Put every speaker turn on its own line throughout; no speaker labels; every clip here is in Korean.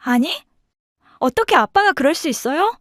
아니? 어떻게 아빠가 그럴 수 있어요?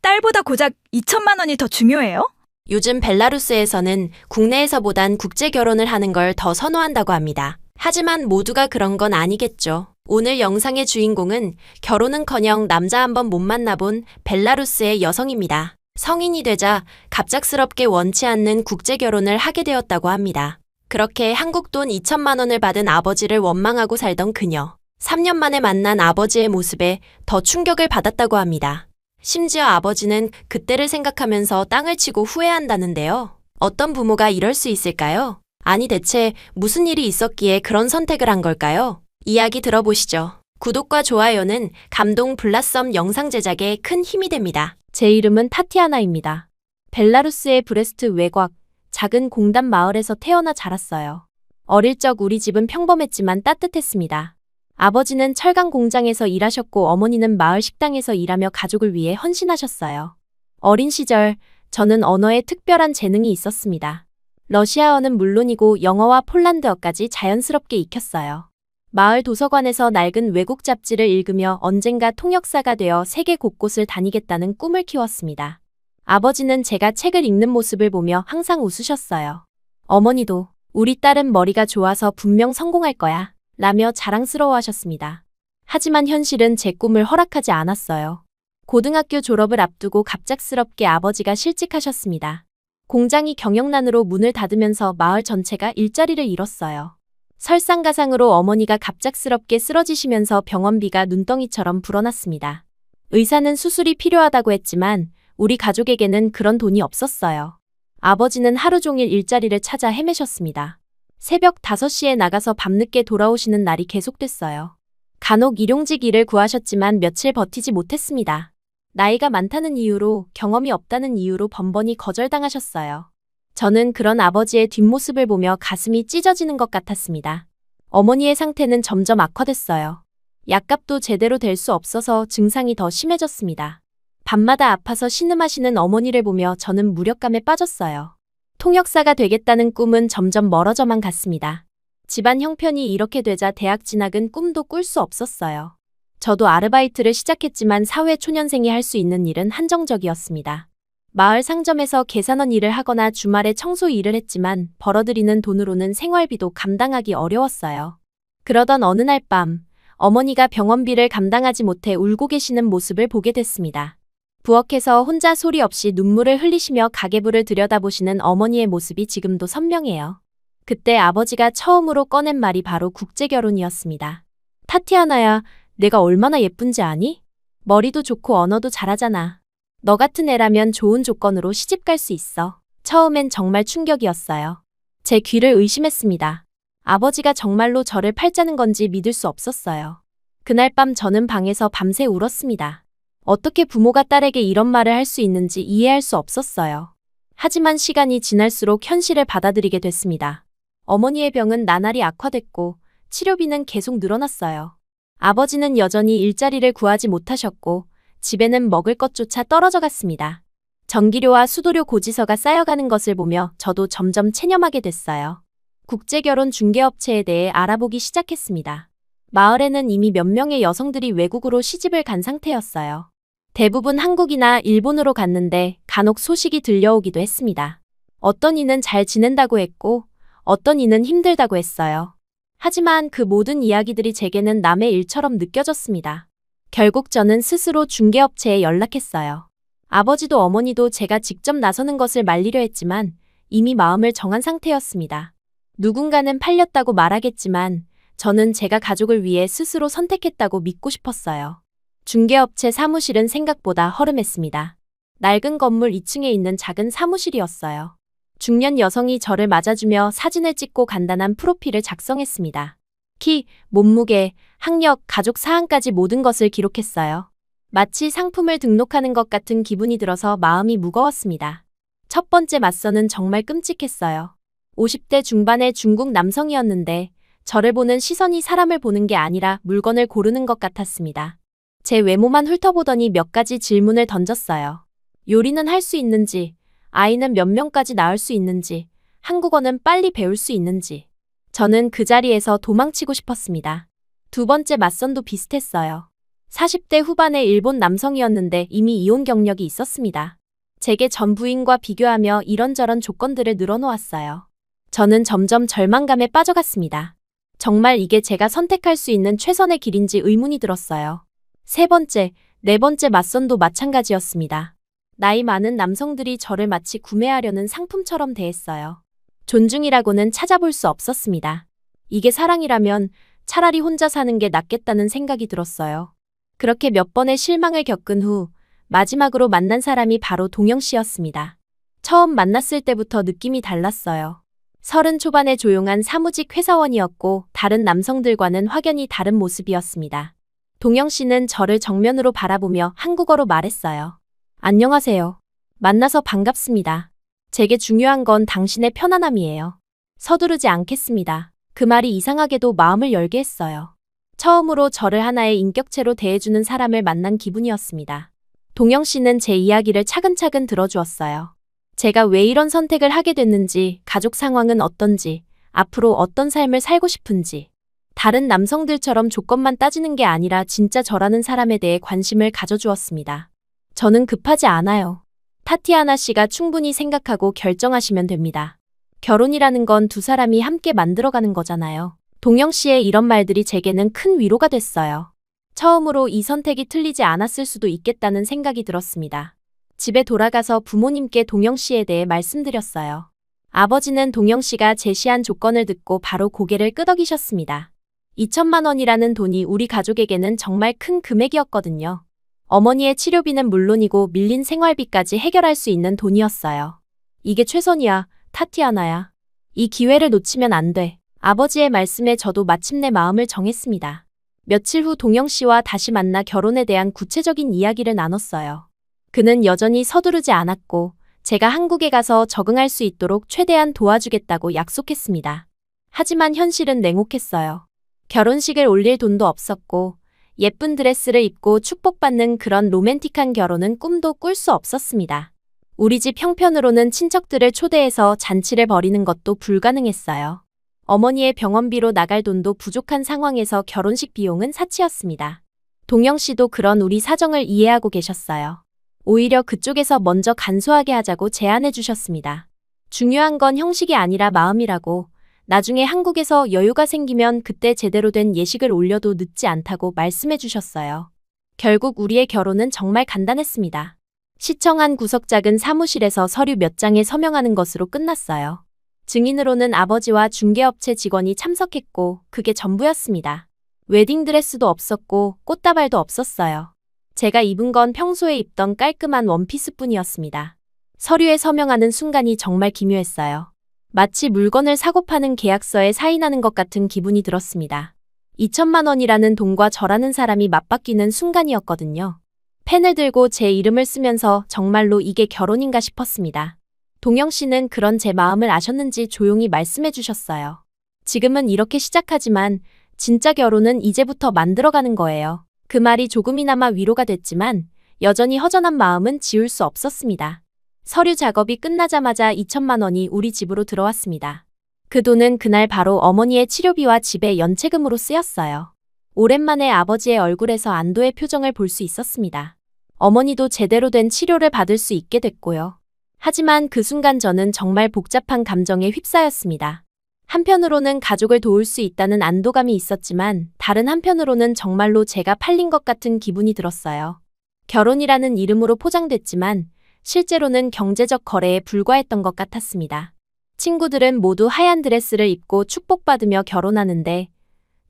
딸보다 고작 2천만 원이 더 중요해요?
요즘 벨라루스에서는 국내에서보단 국제 결혼을 하는 걸 더 선호한다고 합니다. 하지만 모두가 그런 건 아니겠죠. 오늘 영상의 주인공은 결혼은커녕 남자 한 번 못 만나본 벨라루스의 여성입니다. 성인이 되자 갑작스럽게 원치 않는 국제 결혼을 하게 되었다고 합니다. 그렇게 한국 돈 2천만 원을 받은 아버지를 원망하고 살던 그녀. 3년 만에 만난 아버지의 모습에 더 충격을 받았다고 합니다. 심지어 아버지는 그때를 생각하면서 땅을 치고 후회한다는데요. 어떤 부모가 이럴 수 있을까요? 아니 대체 무슨 일이 있었기에 그런 선택을 한 걸까요? 이야기 들어보시죠. 구독과 좋아요는 감동 블라썸 영상 제작에 큰 힘이 됩니다.
제 이름은 타티아나입니다. 벨라루스의 브레스트 외곽, 작은 공단 마을에서 태어나 자랐어요. 어릴 적 우리 집은 평범했지만 따뜻했습니다. 아버지는 철강 공장에서 일하셨고 어머니는 마을 식당에서 일하며 가족을 위해 헌신하셨어요. 어린 시절 저는 언어에 특별한 재능이 있었습니다. 러시아어는 물론이고 영어와 폴란드어까지 자연스럽게 익혔어요. 마을 도서관에서 낡은 외국 잡지를 읽으며 언젠가 통역사가 되어 세계 곳곳을 다니겠다는 꿈을 키웠습니다. 아버지는 제가 책을 읽는 모습을 보며 항상 웃으셨어요. 어머니도 우리 딸은 머리가 좋아서 분명 성공할 거야 라며 자랑스러워하셨습니다. 하지만 현실은 제 꿈을 허락하지 않았어요. 고등학교 졸업을 앞두고 갑작스럽게 아버지가 실직하셨습니다. 공장이 경영난으로 문을 닫으면서 마을 전체가 일자리를 잃었어요. 설상가상으로 어머니가 갑작스럽게 쓰러지시면서 병원비가 눈덩이처럼 불어났습니다. 의사는 수술이 필요하다고 했지만 우리 가족에게는 그런 돈이 없었어요. 아버지는 하루 종일 일자리를 찾아 헤매셨습니다. 새벽 5시에 나가서 밤늦게 돌아오시는 날이 계속됐어요. 간혹 일용직 일을 구하셨지만 며칠 버티지 못했습니다. 나이가 많다는 이유로, 경험이 없다는 이유로 번번이 거절당하셨어요. 저는 그런 아버지의 뒷모습을 보며 가슴이 찢어지는 것 같았습니다. 어머니의 상태는 점점 악화됐어요. 약값도 제대로 될 수 없어서 증상이 더 심해졌습니다. 밤마다 아파서 신음하시는 어머니를 보며 저는 무력감에 빠졌어요. 통역사가 되겠다는 꿈은 점점 멀어져만 갔습니다. 집안 형편이 이렇게 되자 대학 진학은 꿈도 꿀 수 없었어요. 저도 아르바이트를 시작했지만 사회 초년생이 할 수 있는 일은 한정적이었습니다. 마을 상점에서 계산원 일을 하거나 주말에 청소 일을 했지만 벌어들이는 돈으로는 생활비도 감당하기 어려웠어요. 그러던 어느 날 밤, 어머니가 병원비를 감당하지 못해 울고 계시는 모습을 보게 됐습니다. 부엌에서 혼자 소리 없이 눈물을 흘리시며 가계부를 들여다보시는 어머니의 모습이 지금도 선명해요. 그때 아버지가 처음으로 꺼낸 말이 바로 국제결혼이었습니다. 타티아나야, 내가 얼마나 예쁜지 아니? 머리도 좋고 언어도 잘하잖아. 너 같은 애라면 좋은 조건으로 시집 갈 수 있어. 처음엔 정말 충격이었어요. 제 귀를 의심했습니다. 아버지가 정말로 저를 팔자는 건지 믿을 수 없었어요. 그날 밤 저는 방에서 밤새 울었습니다. 어떻게 부모가 딸에게 이런 말을 할 수 있는지 이해할 수 없었어요. 하지만 시간이 지날수록 현실을 받아들이게 됐습니다. 어머니의 병은 나날이 악화됐고 치료비는 계속 늘어났어요. 아버지는 여전히 일자리를 구하지 못하셨고 집에는 먹을 것조차 떨어져 갔습니다. 전기료와 수도료 고지서가 쌓여가는 것을 보며 저도 점점 체념하게 됐어요. 국제결혼 중개업체에 대해 알아보기 시작했습니다. 마을에는 이미 몇 명의 여성들이 외국으로 시집을 간 상태였어요. 대부분 한국이나 일본으로 갔는데 간혹 소식이 들려오기도 했습니다. 어떤 이는 잘 지낸다고 했고 어떤 이는 힘들다고 했어요. 하지만 그 모든 이야기들이 제게는 남의 일처럼 느껴졌습니다. 결국 저는 스스로 중개업체에 연락했어요. 아버지도 어머니도 제가 직접 나서는 것을 말리려 했지만 이미 마음을 정한 상태였습니다. 누군가는 팔렸다고 말하겠지만 저는 제가 가족을 위해 스스로 선택했다고 믿고 싶었어요. 중개업체 사무실은 생각보다 허름했습니다. 낡은 건물 2층에 있는 작은 사무실이었어요. 중년 여성이 저를 맞아주며 사진을 찍고 간단한 프로필을 작성했습니다. 키, 몸무게, 학력, 가족 사항까지 모든 것을 기록했어요. 마치 상품을 등록하는 것 같은 기분이 들어서 마음이 무거웠습니다. 첫 번째 맞선은 정말 끔찍했어요. 50대 중반의 중국 남성이었는데 저를 보는 시선이 사람을 보는 게 아니라 물건을 고르는 것 같았습니다. 제 외모만 훑어보더니 몇 가지 질문을 던졌어요. 요리는 할 수 있는지, 아이는 몇 명까지 낳을 수 있는지, 한국어는 빨리 배울 수 있는지. 저는 그 자리에서 도망치고 싶었습니다. 두 번째 맞선도 비슷했어요. 40대 후반의 일본 남성이었는데 이미 이혼 경력이 있었습니다. 제게 전 부인과 비교하며 이런저런 조건들을 늘어놓았어요. 저는 점점 절망감에 빠져갔습니다. 정말 이게 제가 선택할 수 있는 최선의 길인지 의문이 들었어요. 세 번째, 네 번째 맞선도 마찬가지였습니다. 나이 많은 남성들이 저를 마치 구매하려는 상품처럼 대했어요. 존중이라고는 찾아볼 수 없었습니다. 이게 사랑이라면 차라리 혼자 사는 게 낫겠다는 생각이 들었어요. 그렇게 몇 번의 실망을 겪은 후 마지막으로 만난 사람이 바로 동영 씨였습니다. 처음 만났을 때부터 느낌이 달랐어요. 30 초반의 조용한 사무직 회사원이었고 다른 남성들과는 확연히 다른 모습이었습니다. 동영 씨는 저를 정면으로 바라보며 한국어로 말했어요. 안녕하세요. 만나서 반갑습니다. 제게 중요한 건 당신의 편안함이에요. 서두르지 않겠습니다. 그 말이 이상하게도 마음을 열게 했어요. 처음으로 저를 하나의 인격체로 대해주는 사람을 만난 기분이었습니다. 동영 씨는 제 이야기를 차근차근 들어주었어요. 제가 왜 이런 선택을 하게 됐는지, 가족 상황은 어떤지, 앞으로 어떤 삶을 살고 싶은지, 다른 남성들처럼 조건만 따지는 게 아니라 진짜 저라는 사람에 대해 관심을 가져주었습니다. 저는 급하지 않아요. 타티아나 씨가 충분히 생각하고 결정하시면 됩니다. 결혼이라는 건 두 사람이 함께 만들어가는 거잖아요. 동영 씨의 이런 말들이 제게는 큰 위로가 됐어요. 처음으로 이 선택이 틀리지 않았을 수도 있겠다는 생각이 들었습니다. 집에 돌아가서 부모님께 동영 씨에 대해 말씀드렸어요. 아버지는 동영 씨가 제시한 조건을 듣고 바로 고개를 끄덕이셨습니다. 2천만 원이라는 돈이 우리 가족에게는 정말 큰 금액이었거든요. 어머니의 치료비는 물론이고 밀린 생활비까지 해결할 수 있는 돈이었어요. 이게 최선이야, 타티아나야. 이 기회를 놓치면 안 돼. 아버지의 말씀에 저도 마침내 마음을 정했습니다. 며칠 후 동영 씨와 다시 만나 결혼에 대한 구체적인 이야기를 나눴어요. 그는 여전히 서두르지 않았고 제가 한국에 가서 적응할 수 있도록 최대한 도와주겠다고 약속했습니다. 하지만 현실은 냉혹했어요. 결혼식을 올릴 돈도 없었고 예쁜 드레스를 입고 축복받는 그런 로맨틱한 결혼은 꿈도 꿀 수 없었습니다. 우리 집 형편으로는 친척들을 초대해서 잔치를 벌이는 것도 불가능했어요. 어머니의 병원비로 나갈 돈도 부족한 상황에서 결혼식 비용은 사치였습니다. 동영 씨도 그런 우리 사정을 이해하고 계셨어요. 오히려 그쪽에서 먼저 간소하게 하자고 제안해 주셨습니다. 중요한 건 형식이 아니라 마음이라고, 나중에 한국에서 여유가 생기면 그때 제대로 된 예식을 올려도 늦지 않다고 말씀해 주셨어요. 결국 우리의 결혼은 정말 간단했습니다. 시청 한 구석 작은 사무실에서 서류 몇 장에 서명하는 것으로 끝났어요. 증인으로는 아버지와 중개업체 직원이 참석했고 그게 전부였습니다. 웨딩드레스도 없었고 꽃다발도 없었어요. 제가 입은 건 평소에 입던 깔끔한 원피스뿐이었습니다. 서류에 서명하는 순간이 정말 기묘했어요. 마치 물건을 사고 파는 계약서에 사인하는 것 같은 기분이 들었습니다. 2천만 원이라는 돈과 저라는 사람이 맞바뀌는 순간이었거든요. 펜을 들고 제 이름을 쓰면서 정말로 이게 결혼인가 싶었습니다. 동영 씨는 그런 제 마음을 아셨는지 조용히 말씀해 주셨어요. 지금은 이렇게 시작하지만 진짜 결혼은 이제부터 만들어가는 거예요. 그 말이 조금이나마 위로가 됐지만 여전히 허전한 마음은 지울 수 없었습니다. 서류 작업이 끝나자마자 2천만 원이 우리 집으로 들어왔습니다. 그 돈은 그날 바로 어머니의 치료비와 집의 연체금으로 쓰였어요. 오랜만에 아버지의 얼굴에서 안도의 표정을 볼 수 있었습니다. 어머니도 제대로 된 치료를 받을 수 있게 됐고요. 하지만 그 순간 저는 정말 복잡한 감정에 휩싸였습니다. 한편으로는 가족을 도울 수 있다는 안도감이 있었지만 다른 한편으로는 정말로 제가 팔린 것 같은 기분이 들었어요. 결혼이라는 이름으로 포장됐지만 실제로는 경제적 거래에 불과했던 것 같았습니다. 친구들은 모두 하얀 드레스를 입고 축복받으며 결혼하는데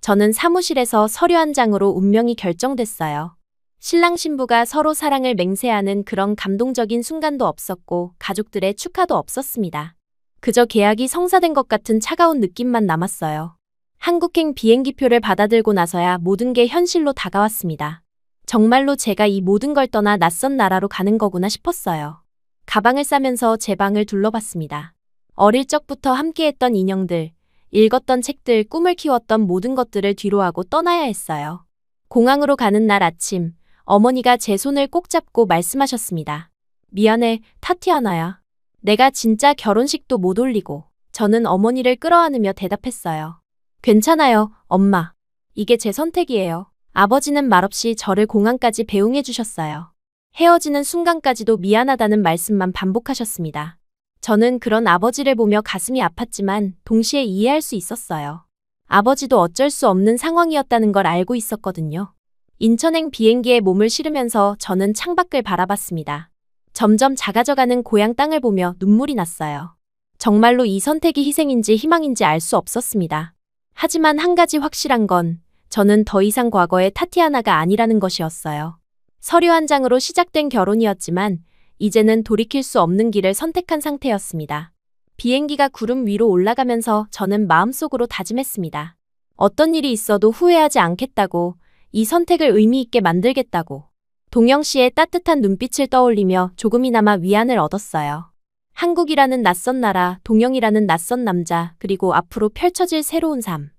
저는 사무실에서 서류 한 장으로 운명이 결정됐어요. 신랑 신부가 서로 사랑을 맹세하는 그런 감동적인 순간도 없었고 가족들의 축하도 없었습니다. 그저 계약이 성사된 것 같은 차가운 느낌만 남았어요. 한국행 비행기표를 받아들고 나서야 모든 게 현실로 다가왔습니다. 정말로 제가 이 모든 걸 떠나 낯선 나라로 가는 거구나 싶었어요. 가방을 싸면서 제 방을 둘러봤습니다. 어릴 적부터 함께했던 인형들, 읽었던 책들, 꿈을 키웠던 모든 것들을 뒤로하고 떠나야 했어요. 공항으로 가는 날 아침, 어머니가 제 손을 꼭 잡고 말씀하셨습니다. 미안해, 타티아나야. 내가 진짜 결혼식도 못 올리고. 저는 어머니를 끌어안으며 대답했어요. 괜찮아요, 엄마. 이게 제 선택이에요. 아버지는 말없이 저를 공항까지 배웅해 주셨어요. 헤어지는 순간까지도 미안하다는 말씀만 반복하셨습니다. 저는 그런 아버지를 보며 가슴이 아팠지만 동시에 이해할 수 있었어요. 아버지도 어쩔 수 없는 상황이었다는 걸 알고 있었거든요. 인천행 비행기에 몸을 실으면서 저는 창밖을 바라봤습니다. 점점 작아져가는 고향 땅을 보며 눈물이 났어요. 정말로 이 선택이 희생인지 희망인지 알 수 없었습니다. 하지만 한 가지 확실한 건 저는 더 이상 과거의 타티아나가 아니라는 것이었어요. 서류 한 장으로 시작된 결혼이었지만 이제는 돌이킬 수 없는 길을 선택한 상태였습니다. 비행기가 구름 위로 올라가면서 저는 마음속으로 다짐했습니다. 어떤 일이 있어도 후회하지 않겠다고, 이 선택을 의미 있게 만들겠다고. 동영 씨의 따뜻한 눈빛을 떠올리며 조금이나마 위안을 얻었어요. 한국이라는 낯선 나라, 동영이라는 낯선 남자, 그리고 앞으로 펼쳐질 새로운 삶.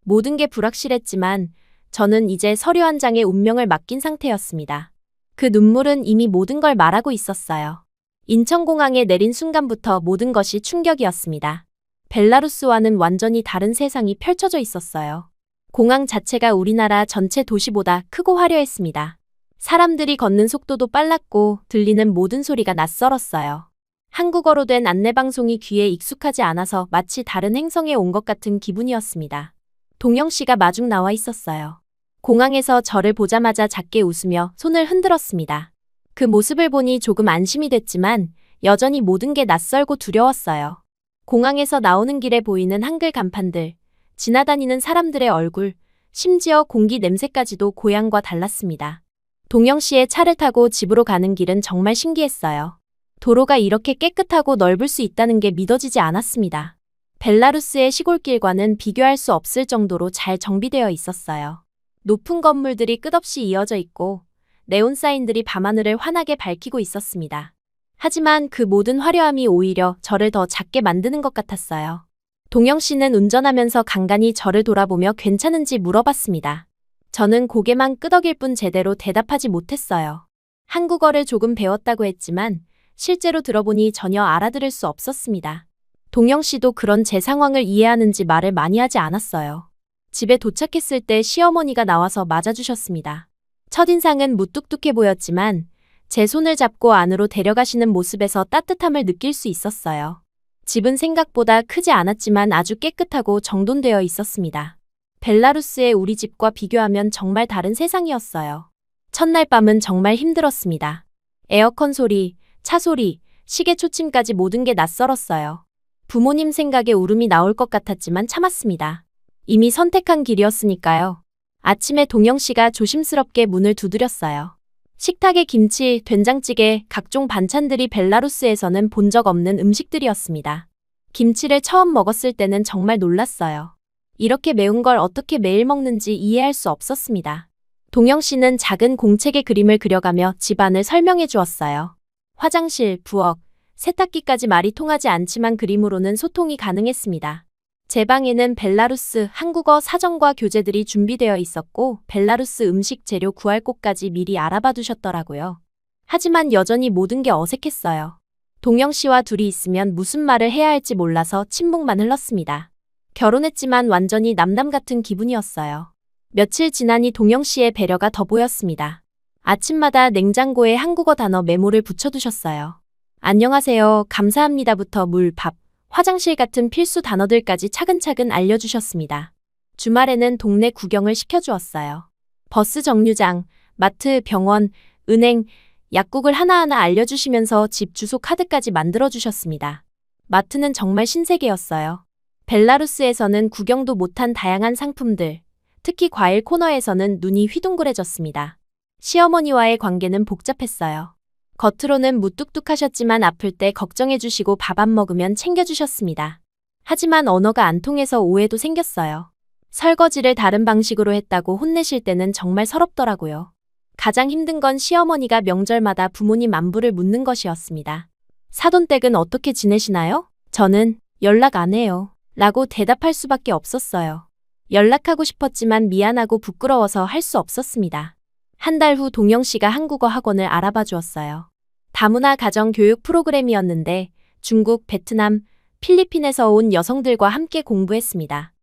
모든 게 불확실했지만 저는 이제 서류 한 장에 운명을 맡긴 상태였습니다. 그 눈물은 이미 모든 걸 말하고 있었어요. 인천공항에 내린 순간부터 모든 것이 충격이었습니다. 벨라루스와는 완전히 다른 세상이 펼쳐져 있었어요. 공항 자체가 우리나라 전체 도시보다 크고 화려했습니다. 사람들이 걷는 속도도 빨랐고 들리는 모든 소리가 낯설었어요. 한국어로 된 안내방송이 귀에 익숙하지 않아서 마치 다른 행성에 온 것 같은 기분이었습니다. 동영 씨가 마중 나와 있었어요. 공항에서 저를 보자마자 작게 웃으며 손을 흔들었습니다. 그 모습을 보니 조금 안심이 됐지만 여전히 모든 게 낯설고 두려웠어요. 공항에서 나오는 길에 보이는 한글 간판들, 지나다니는 사람들의 얼굴, 심지어 공기 냄새까지도 고향과 달랐습니다. 동영 씨의 차를 타고 집으로 가는 길은 정말 신기했어요. 도로가 이렇게 깨끗하고 넓을 수 있다는 게 믿어지지 않았습니다. 벨라루스의 시골길과는 비교할 수 없을 정도로 잘 정비되어 있었어요. 높은 건물들이 끝없이 이어져 있고 네온 사인들이 밤하늘을 환하게 밝히고 있었습니다. 하지만 그 모든 화려함이 오히려 저를 더 작게 만드는 것 같았어요. 동영 씨는 운전하면서 간간히 저를 돌아보며 괜찮은지 물어봤습니다. 저는 고개만 끄덕일 뿐 제대로 대답하지 못했어요. 한국어를 조금 배웠다고 했지만 실제로 들어보니 전혀 알아들을 수 없었습니다. 동영 씨도 그런 제 상황을 이해하는지 말을 많이 하지 않았어요. 집에 도착했을 때 시어머니가 나와서 맞아주셨습니다. 첫인상은 무뚝뚝해 보였지만 제 손을 잡고 안으로 데려가시는 모습에서 따뜻함을 느낄 수 있었어요. 집은 생각보다 크지 않았지만 아주 깨끗하고 정돈되어 있었습니다. 벨라루스의 우리 집과 비교하면 정말 다른 세상이었어요. 첫날 밤은 정말 힘들었습니다. 에어컨 소리, 차 소리, 시계 초침까지 모든 게 낯설었어요. 부모님 생각에 울음이 나올 것 같았지만 참았습니다. 이미 선택한 길이었으니까요. 아침에 동영 씨가 조심스럽게 문을 두드렸어요. 식탁에 김치, 된장찌개, 각종 반찬들이 벨라루스에서는 본 적 없는 음식들이었습니다. 김치를 처음 먹었을 때는 정말 놀랐어요. 이렇게 매운 걸 어떻게 매일 먹는지 이해할 수 없었습니다. 동영 씨는 작은 공책에 그림을 그려가며 집안을 설명해 주었어요. 화장실, 부엌, 세탁기까지 말이 통하지 않지만 그림으로는 소통이 가능했습니다. 제 방에는 벨라루스 한국어 사전과 교재들이 준비되어 있었고 벨라루스 음식 재료 구할 곳까지 미리 알아봐 두셨더라고요. 하지만 여전히 모든 게 어색했어요. 동영 씨와 둘이 있으면 무슨 말을 해야 할지 몰라서 침묵만 흘렀습니다. 결혼했지만 완전히 남남 같은 기분이었어요. 며칠 지나니 동영 씨의 배려가 더 보였습니다. 아침마다 냉장고에 한국어 단어 메모를 붙여두셨어요. 안녕하세요, 감사합니다부터 물, 밥, 화장실 같은 필수 단어들까지 차근차근 알려주셨습니다. 주말에는 동네 구경을 시켜주었어요. 버스 정류장, 마트, 병원, 은행, 약국을 하나하나 알려주시면서 집 주소 카드까지 만들어주셨습니다. 마트는 정말 신세계였어요. 벨라루스에서는 구경도 못한 다양한 상품들, 특히 과일 코너에서는 눈이 휘둥그레졌습니다. 시어머니와의 관계는 복잡했어요. 겉으로는 무뚝뚝하셨지만 아플 때 걱정해주시고 밥 안 먹으면 챙겨주셨습니다. 하지만 언어가 안 통해서 오해도 생겼어요. 설거지를 다른 방식으로 했다고 혼내실 때는 정말 서럽더라고요. 가장 힘든 건 시어머니가 명절마다 부모님 안부를 묻는 것이었습니다. 사돈댁은 어떻게 지내시나요? 저는 연락 안 해요. 라고 대답할 수밖에 없었어요. 연락하고 싶었지만 미안하고 부끄러워서 할 수 없었습니다. 한 달 후 동영 씨가 한국어 학원을 알아봐 주었어요. 다문화 가정 교육 프로그램이었는데 중국, 베트남, 필리핀에서 온 여성들과 함께 공부했습니다.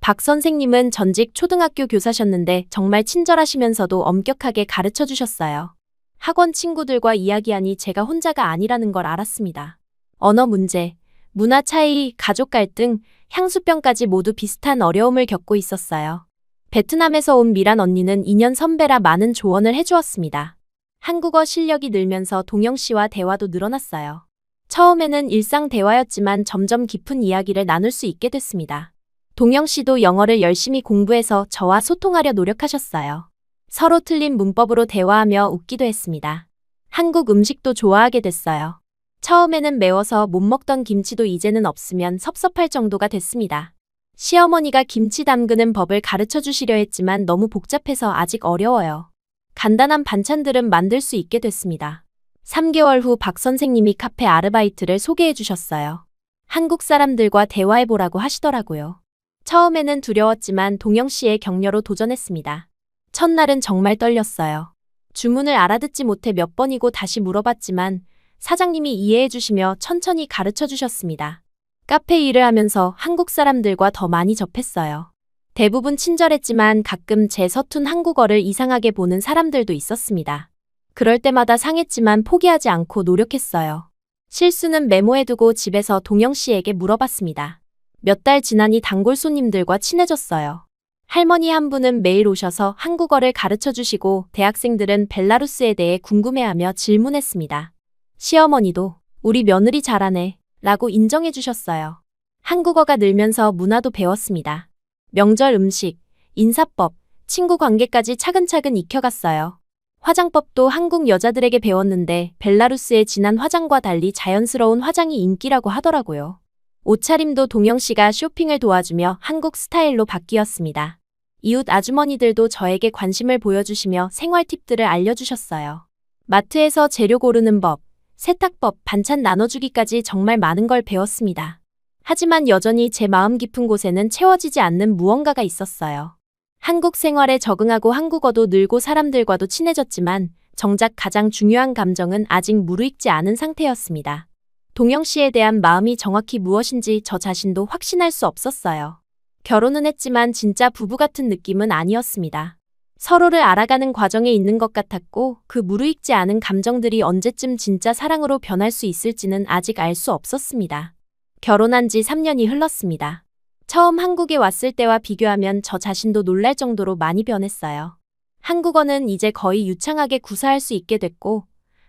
박 선생님은 전직 초등학교 교사셨는데 정말 친절하시면서도 엄격하게 가르쳐 주셨어요. 학원 친구들과 이야기하니 제가 혼자가 아니라는 걸 알았습니다. 언어 문제, 문화 차이, 가족 갈등, 향수병까지 모두 비슷한 어려움을 겪고 있었어요. 베트남에서 온 미란 언니는 2년 선배라 많은 조언을 해주었습니다. 한국어 실력이 늘면서 동영 씨와 대화도 늘어났어요. 처음에는 일상 대화였지만 점점 깊은 이야기를 나눌 수 있게 됐습니다. 동영 씨도 영어를 열심히 공부해서 저와 소통하려 노력하셨어요. 서로 틀린 문법으로 대화하며 웃기도 했습니다. 한국 음식도 좋아하게 됐어요. 처음에는 매워서 못 먹던 김치도 이제는 없으면 섭섭할 정도가 됐습니다. 시어머니가 김치 담그는 법을 가르쳐 주시려 했지만 너무 복잡해서 아직 어려워요. 간단한 반찬들은 만들 수 있게 됐습니다. 3개월 후 박 선생님이 카페 아르바이트를 소개해 주셨어요. 한국 사람들과 대화해보라고 하시더라고요. 처음에는 두려웠지만 동영 씨의 격려로 도전했습니다. 첫날은 정말 떨렸어요. 주문을 알아듣지 못해 몇 번이고 다시 물어봤지만 사장님이 이해해 주시며 천천히 가르쳐 주셨습니다. 카페 일을 하면서 한국 사람들과 더 많이 접했어요. 대부분 친절했지만 가끔 제 서툰 한국어를 이상하게 보는 사람들도 있었습니다. 그럴 때마다 상했지만 포기하지 않고 노력했어요. 실수는 메모해두고 집에서 동영 씨에게 물어봤습니다. 몇 달 지나니 단골 손님들과 친해졌어요. 할머니 한 분은 매일 오셔서 한국어를 가르쳐 주시고 대학생들은 벨라루스에 대해 궁금해하며 질문했습니다. 시어머니도 우리 며느리 잘하네 라고 인정해 주셨어요. 한국어가 늘면서 문화도 배웠습니다. 명절 음식, 인사법, 친구 관계까지 차근차근 익혀갔어요. 화장법도 한국 여자들에게 배웠는데 벨라루스의 진한 화장과 달리 자연스러운 화장이 인기라고 하더라고요. 옷차림도 동영 씨가 쇼핑을 도와주며 한국 스타일로 바뀌었습니다. 이웃 아주머니들도 저에게 관심을 보여주시며 생활 팁들을 알려주셨어요. 마트에서 재료 고르는 법, 세탁법, 반찬 나눠주기까지 정말 많은 걸 배웠습니다. 하지만 여전히 제 마음 깊은 곳에는 채워지지 않는 무언가가 있었어요. 한국 생활에 적응하고 한국어도 늘고 사람들과도 친해졌지만 정작 가장 중요한 감정은 아직 무르익지 않은 상태였습니다. 동영 씨에 대한 마음이 정확히 무엇인지 저 자신도 확신할 수 없었어요. 결혼은 했지만 진짜 부부 같은 느낌은 아니었습니다. 서로를 알아가는 과정에 있는 것 같았고 그 무르익지 않은 감정들이 언제쯤 진짜 사랑으로 변할 수 있을지는 아직 알 수 없었습니다. 결혼한 지 3년이 흘렀습니다. 처음 한국에 왔을 때와 비교하면 저 자신도 놀랄 정도로 많이 변했어요. 한국어는 이제 거의 유창하게 구사할 수 있게 됐고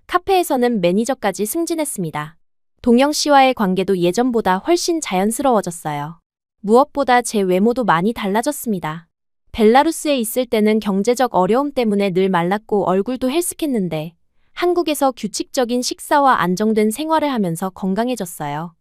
카페에서는 매니저까지 승진했습니다. 동영 씨와의 관계도 예전보다 훨씬 자연스러워졌어요. 무엇보다 제 외모도 많이 달라졌습니다. 벨라루스에 있을 때는 경제적 어려움 때문에 늘 말랐고 얼굴도 헬스케했는데 한국에서 규칙적인 식사와 안정된 생활을 하면서 건강해졌어요.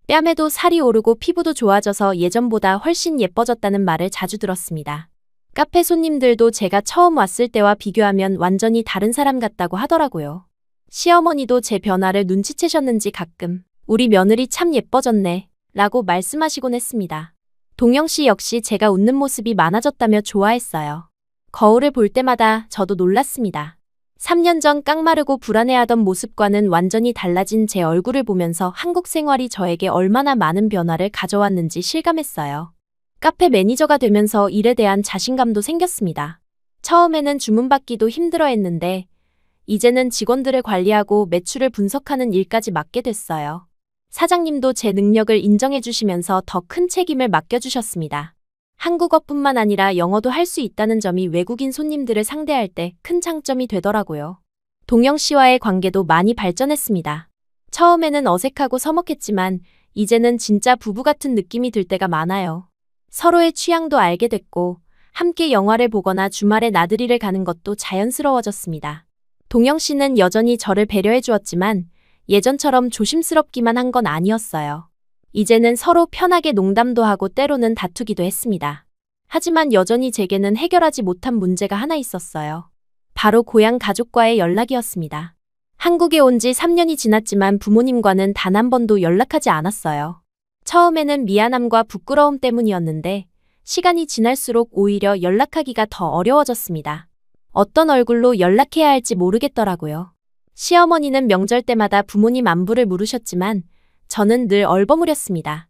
뺨에도 살이 오르고 피부도 좋아져서 예전보다 훨씬 예뻐졌다는 말을 자주 들었습니다. 카페 손님들도 제가 처음 왔을 때와 비교하면 완전히 다른 사람 같다고 하더라고요. 시어머니도 제 변화를 눈치채셨는지 가끔 우리 며느리 참 예뻐졌네 라고 말씀하시곤 했습니다. 동영 씨 역시 제가 웃는 모습이 많아졌다며 좋아했어요. 거울을 볼 때마다 저도 놀랐습니다. 3년 전 깡마르고 불안해하던 모습과는 완전히 달라진 제 얼굴을 보면서 한국 생활이 저에게 얼마나 많은 변화를 가져왔는지 실감했어요. 카페 매니저가 되면서 일에 대한 자신감도 생겼습니다. 처음에는 주문받기도 힘들어했는데 이제는 직원들을 관리하고 매출을 분석하는 일까지 맡게 됐어요. 사장님도 제 능력을 인정해 주시면서 더 큰 책임을 맡겨주셨습니다. 한국어뿐만 아니라 영어도 할 수 있다는 점이 외국인 손님들을 상대할 때 큰 장점이 되더라고요. 동영 씨와의 관계도 많이 발전했습니다. 처음에는 어색하고 서먹했지만 이제는 진짜 부부 같은 느낌이 들 때가 많아요. 서로의 취향도 알게 됐고 함께 영화를 보거나 주말에 나들이를 가는 것도 자연스러워졌습니다. 동영 씨는 여전히 저를 배려해 주었지만 예전처럼 조심스럽기만 한 건 아니었어요. 이제는 서로 편하게 농담도 하고 때로는 다투기도 했습니다. 하지만 여전히 제게는 해결하지 못한 문제가 하나 있었어요. 바로 고향 가족과의 연락이었습니다. 한국에 온 지 3년이 지났지만 부모님과는 단 한 번도 연락하지 않았어요. 처음에는 미안함과 부끄러움 때문이었는데 시간이 지날수록 오히려 연락하기가 더 어려워졌습니다. 어떤 얼굴로 연락해야 할지 모르겠더라고요. 시어머니는 명절 때마다 부모님 안부를 물으셨지만 저는 늘 얼버무렸습니다.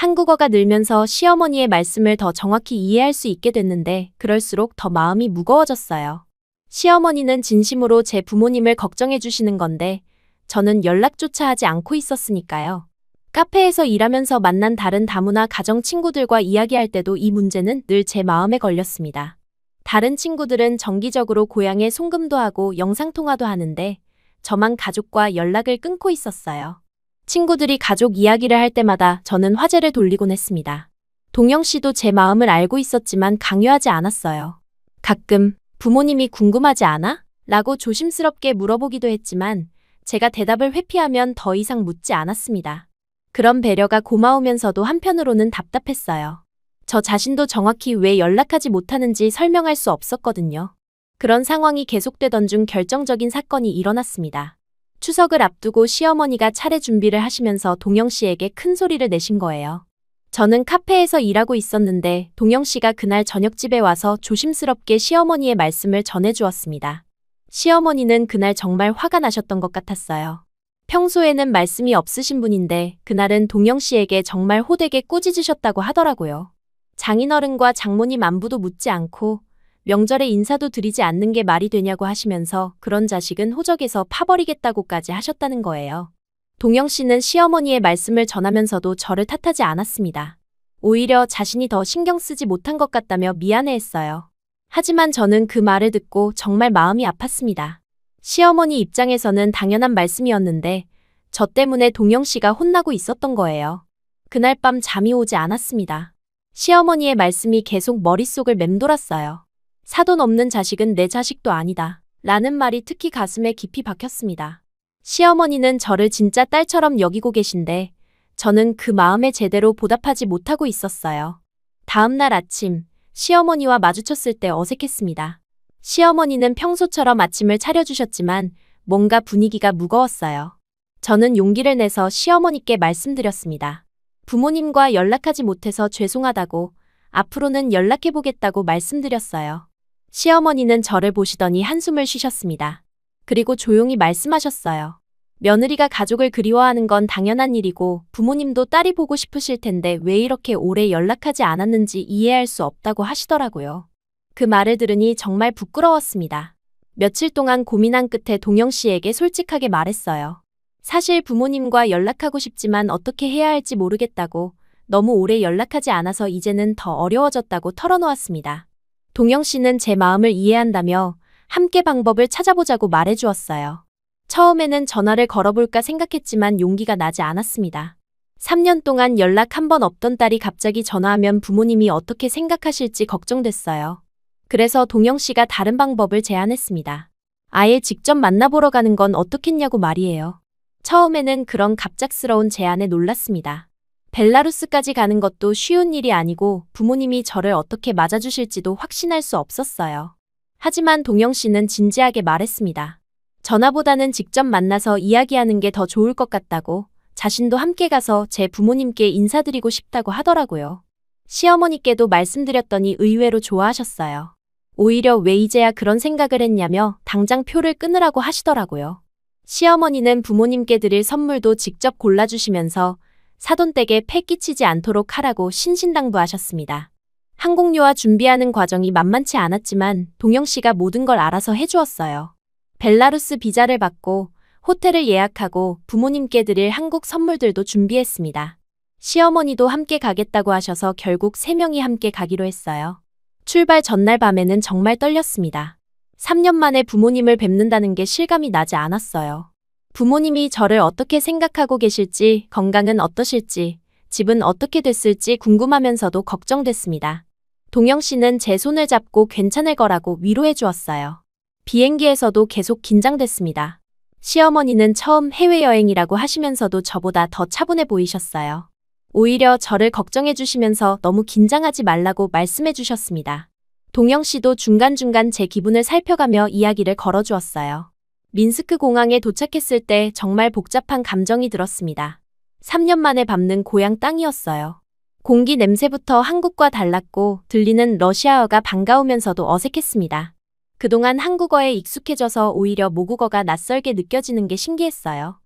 한국어가 늘면서 시어머니의 말씀을 더 정확히 이해할 수 있게 됐는데 그럴수록 더 마음이 무거워졌어요. 시어머니는 진심으로 제 부모님을 걱정해 주시는 건데 저는 연락조차 하지 않고 있었으니까요. 카페에서 일하면서 만난 다른 다문화 가정 친구들과 이야기할 때도 이 문제는 늘 제 마음에 걸렸습니다. 다른 친구들은 정기적으로 고향에 송금도 하고 영상통화도 하는데 저만 가족과 연락을 끊고 있었어요. 친구들이 가족 이야기를 할 때마다 저는 화제를 돌리곤 했습니다. 동영 씨도 제 마음을 알고 있었지만 강요하지 않았어요. 가끔 부모님이 궁금하지 않아? 라고 조심스럽게 물어보기도 했지만 제가 대답을 회피하면 더 이상 묻지 않았습니다. 그런 배려가 고마우면서도 한편으로는 답답했어요. 저 자신도 정확히 왜 연락하지 못하는지 설명할 수 없었거든요. 그런 상황이 계속되던 중 결정적인 사건이 일어났습니다. 추석을 앞두고 시어머니가 차례 준비를 하시면서 동영 씨에게 큰 소리를 내신 거예요. 저는 카페에서 일하고 있었는데 동영 씨가 그날 저녁 집에 와서 조심스럽게 시어머니의 말씀을 전해주었습니다. 시어머니는 그날 정말 화가 나셨던 것 같았어요. 평소에는 말씀이 없으신 분인데 그날은 동영 씨에게 정말 호되게 꾸짖으셨다고 하더라고요. 장인어른과 장모님 안부도 묻지 않고 명절에 인사도 드리지 않는 게 말이 되냐고 하시면서 그런 자식은 호적에서 파버리겠다고까지 하셨다는 거예요. 동영 씨는 시어머니의 말씀을 전하면서도 저를 탓하지 않았습니다. 오히려 자신이 더 신경 쓰지 못한 것 같다며 미안해했어요. 하지만 저는 그 말을 듣고 정말 마음이 아팠습니다. 시어머니 입장에서는 당연한 말씀이었는데 저 때문에 동영 씨가 혼나고 있었던 거예요. 그날 밤 잠이 오지 않았습니다. 시어머니의 말씀이 계속 머릿속을 맴돌았어요. 사돈 없는 자식은 내 자식도 아니다. 라는 말이 특히 가슴에 깊이 박혔습니다. 시어머니는 저를 진짜 딸처럼 여기고 계신데 저는 그 마음에 제대로 보답하지 못하고 있었어요. 다음 날 아침 시어머니와 마주쳤을 때 어색했습니다. 시어머니는 평소처럼 아침을 차려주셨지만 뭔가 분위기가 무거웠어요. 저는 용기를 내서 시어머니께 말씀드렸습니다. 부모님과 연락하지 못해서 죄송하다고 앞으로는 연락해보겠다고 말씀드렸어요. 시어머니는 저를 보시더니 한숨을 쉬셨습니다. 그리고 조용히 말씀하셨어요. 며느리가 가족을 그리워하는 건 당연한 일이고 부모님도 딸이 보고 싶으실 텐데 왜 이렇게 오래 연락하지 않았는지 이해할 수 없다고 하시더라고요. 그 말을 들으니 정말 부끄러웠습니다. 며칠 동안 고민한 끝에 동영 씨에게 솔직하게 말했어요. 사실 부모님과 연락하고 싶지만 어떻게 해야 할지 모르겠다고 너무 오래 연락하지 않아서 이제는 더 어려워졌다고 털어놓았습니다. 동영 씨는 제 마음을 이해한다며 함께 방법을 찾아보자고 말해주었어요. 처음에는 전화를 걸어볼까 생각했지만 용기가 나지 않았습니다. 3년 동안 연락 한 번 없던 딸이 갑자기 전화하면 부모님이 어떻게 생각하실지 걱정됐어요. 그래서 동영 씨가 다른 방법을 제안했습니다. 아예 직접 만나보러 가는 건 어떻겠냐고 말이에요. 처음에는 그런 갑작스러운 제안에 놀랐습니다. 벨라루스까지 가는 것도 쉬운 일이 아니고 부모님이 저를 어떻게 맞아주실지도 확신할 수 없었어요. 하지만 동영 씨는 진지하게 말했습니다. 전화보다는 직접 만나서 이야기하는 게 더 좋을 것 같다고 자신도 함께 가서 제 부모님께 인사드리고 싶다고 하더라고요. 시어머니께도 말씀드렸더니 의외로 좋아하셨어요. 오히려 왜 이제야 그런 생각을 했냐며 당장 표를 끊으라고 하시더라고요. 시어머니는 부모님께 드릴 선물도 직접 골라주시면서 사돈댁에 패 끼치지 않도록 하라고 신신당부하셨습니다. 항공료와 준비하는 과정이 만만치 않았지만 동영 씨가 모든 걸 알아서 해주었어요. 벨라루스 비자를 받고 호텔을 예약하고 부모님께 드릴 한국 선물들도 준비했습니다. 시어머니도 함께 가겠다고 하셔서 결국 3명이 함께 가기로 했어요. 출발 전날 밤에는 정말 떨렸습니다. 3년 만에 부모님을 뵙는다는 게 실감이 나지 않았어요. 부모님이 저를 어떻게 생각하고 계실지, 건강은 어떠실지, 집은 어떻게 됐을지 궁금하면서도 걱정됐습니다. 동영 씨는 제 손을 잡고 괜찮을 거라고 위로해 주었어요. 비행기에서도 계속 긴장됐습니다. 시어머니는 처음 해외여행이라고 하시면서도 저보다 더 차분해 보이셨어요. 오히려 저를 걱정해 주시면서 너무 긴장하지 말라고 말씀해 주셨습니다. 동영 씨도 중간중간 제 기분을 살펴가며 이야기를 걸어주었어요. 민스크 공항에 도착했을 때 정말 복잡한 감정이 들었습니다. 3년 만에 밟는 고향 땅이었어요. 공기 냄새부터 한국과 달랐고 들리는 러시아어가 반가우면서도 어색했습니다. 그동안 한국어에 익숙해져서 오히려 모국어가 낯설게 느껴지는 게 신기했어요.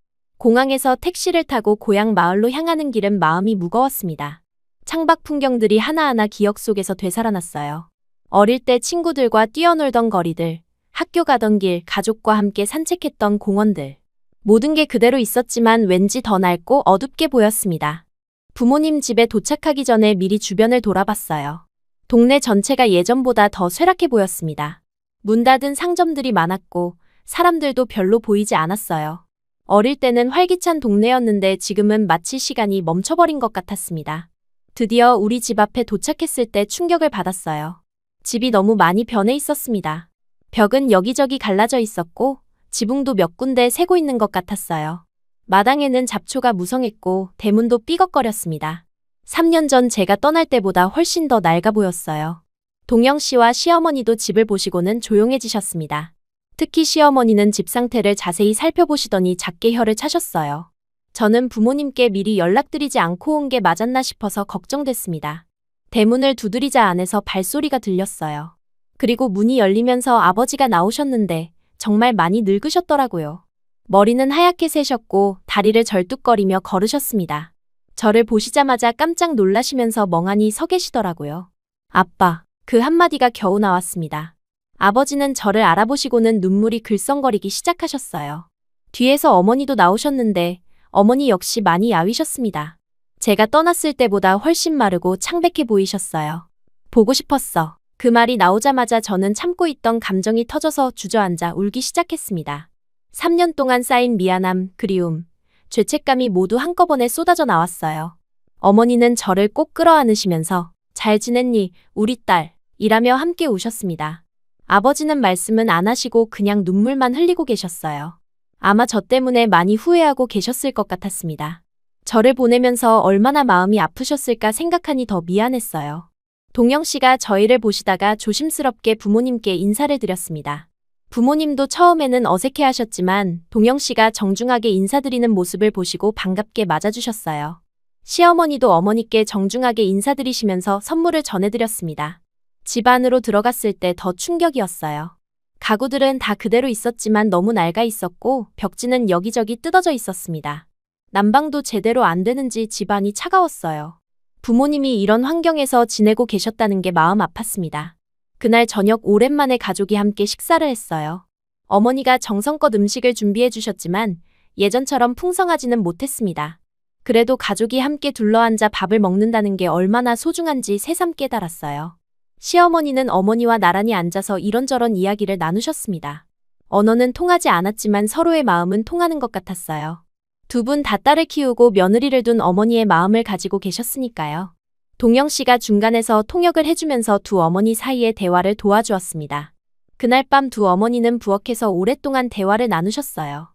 공항에서 택시를 타고 고향 마을로 향하는 길은 마음이 무거웠습니다. 창밖 풍경들이 하나하나 기억 속에서 되살아났어요. 어릴 때 친구들과 뛰어놀던 거리들, 학교 가던 길, 가족과 함께 산책했던 공원들. 모든 게 그대로 있었지만 왠지 더 낡고 어둡게 보였습니다. 부모님 집에 도착하기 전에 미리 주변을 돌아봤어요. 동네 전체가 예전보다 더 쇠락해 보였습니다. 문 닫은 상점들이 많았고 사람들도 별로 보이지 않았어요. 어릴 때는 활기찬 동네였는데 지금은 마치 시간이 멈춰버린 것 같았습니다. 드디어 우리 집 앞에 도착했을 때 충격을 받았어요. 집이 너무 많이 변해 있었습니다. 벽은 여기저기 갈라져 있었고 지붕도 몇 군데 새고 있는 것 같았어요. 마당에는 잡초가 무성했고 대문도 삐걱거렸습니다. 3년 전 제가 떠날 때보다 훨씬 더 낡아 보였어요. 동영 씨와 시어머니도 집을 보시고는 조용해지셨습니다. 특히 시어머니는 집 상태를 자세히 살펴보시더니 작게 혀를 차셨어요. 저는 부모님께 미리 연락드리지 않고 온 게 맞았나 싶어서 걱정됐습니다. 대문을 두드리자 안에서 발소리가 들렸어요. 그리고 문이 열리면서 아버지가 나오셨는데 정말 많이 늙으셨더라고요. 머리는 하얗게 새셨고 다리를 절뚝거리며 걸으셨습니다. 저를 보시자마자 깜짝 놀라시면서 멍하니 서 계시더라고요. 아빠, 그 한마디가 겨우 나왔습니다. 아버지는 저를 알아보시고는 눈물이 글썽거리기 시작하셨어요. 뒤에서 어머니도 나오셨는데 어머니 역시 많이 야위셨습니다. 제가 떠났을 때보다 훨씬 마르고 창백해 보이셨어요. 보고 싶었어. 그 말이 나오자마자 저는 참고 있던 감정이 터져서 주저앉아 울기 시작했습니다. 3년 동안 쌓인 미안함, 그리움, 죄책감이 모두 한꺼번에 쏟아져 나왔어요. 어머니는 저를 꼭 끌어안으시면서 잘 지냈니, 우리 딸, 이라며 함께 우셨습니다. 아버지는 말씀은 안 하시고 그냥 눈물만 흘리고 계셨어요. 아마 저 때문에 많이 후회하고 계셨을 것 같았습니다. 저를 보내면서 얼마나 마음이 아프셨을까 생각하니 더 미안했어요. 동영 씨가 저희를 보시다가 조심스럽게 부모님께 인사를 드렸습니다. 부모님도 처음에는 어색해 하셨지만 동영 씨가 정중하게 인사드리는 모습을 보시고 반갑게 맞아주셨어요. 시어머니도 어머니께 정중하게 인사드리시면서 선물을 전해드렸습니다. 집 안으로 들어갔을 때 더 충격이었어요. 가구들은 다 그대로 있었지만 너무 낡아 있었고 벽지는 여기저기 뜯어져 있었습니다. 난방도 제대로 안 되는지 집안이 차가웠어요. 부모님이 이런 환경에서 지내고 계셨다는 게 마음 아팠습니다. 그날 저녁 오랜만에 가족이 함께 식사를 했어요. 어머니가 정성껏 음식을 준비해 주셨지만 예전처럼 풍성하지는 못했습니다. 그래도 가족이 함께 둘러앉아 밥을 먹는다는 게 얼마나 소중한지 새삼 깨달았어요. 시어머니는 어머니와 나란히 앉아서 이런저런 이야기를 나누셨습니다. 언어는 통하지 않았지만 서로의 마음은 통하는 것 같았어요. 두 분 다 딸을 키우고 며느리를 둔 어머니의 마음을 가지고 계셨으니까요. 동영 씨가 중간에서 통역을 해주면서 두 어머니 사이의 대화를 도와주었습니다. 그날 밤 두 어머니는 부엌에서 오랫동안 대화를 나누셨어요.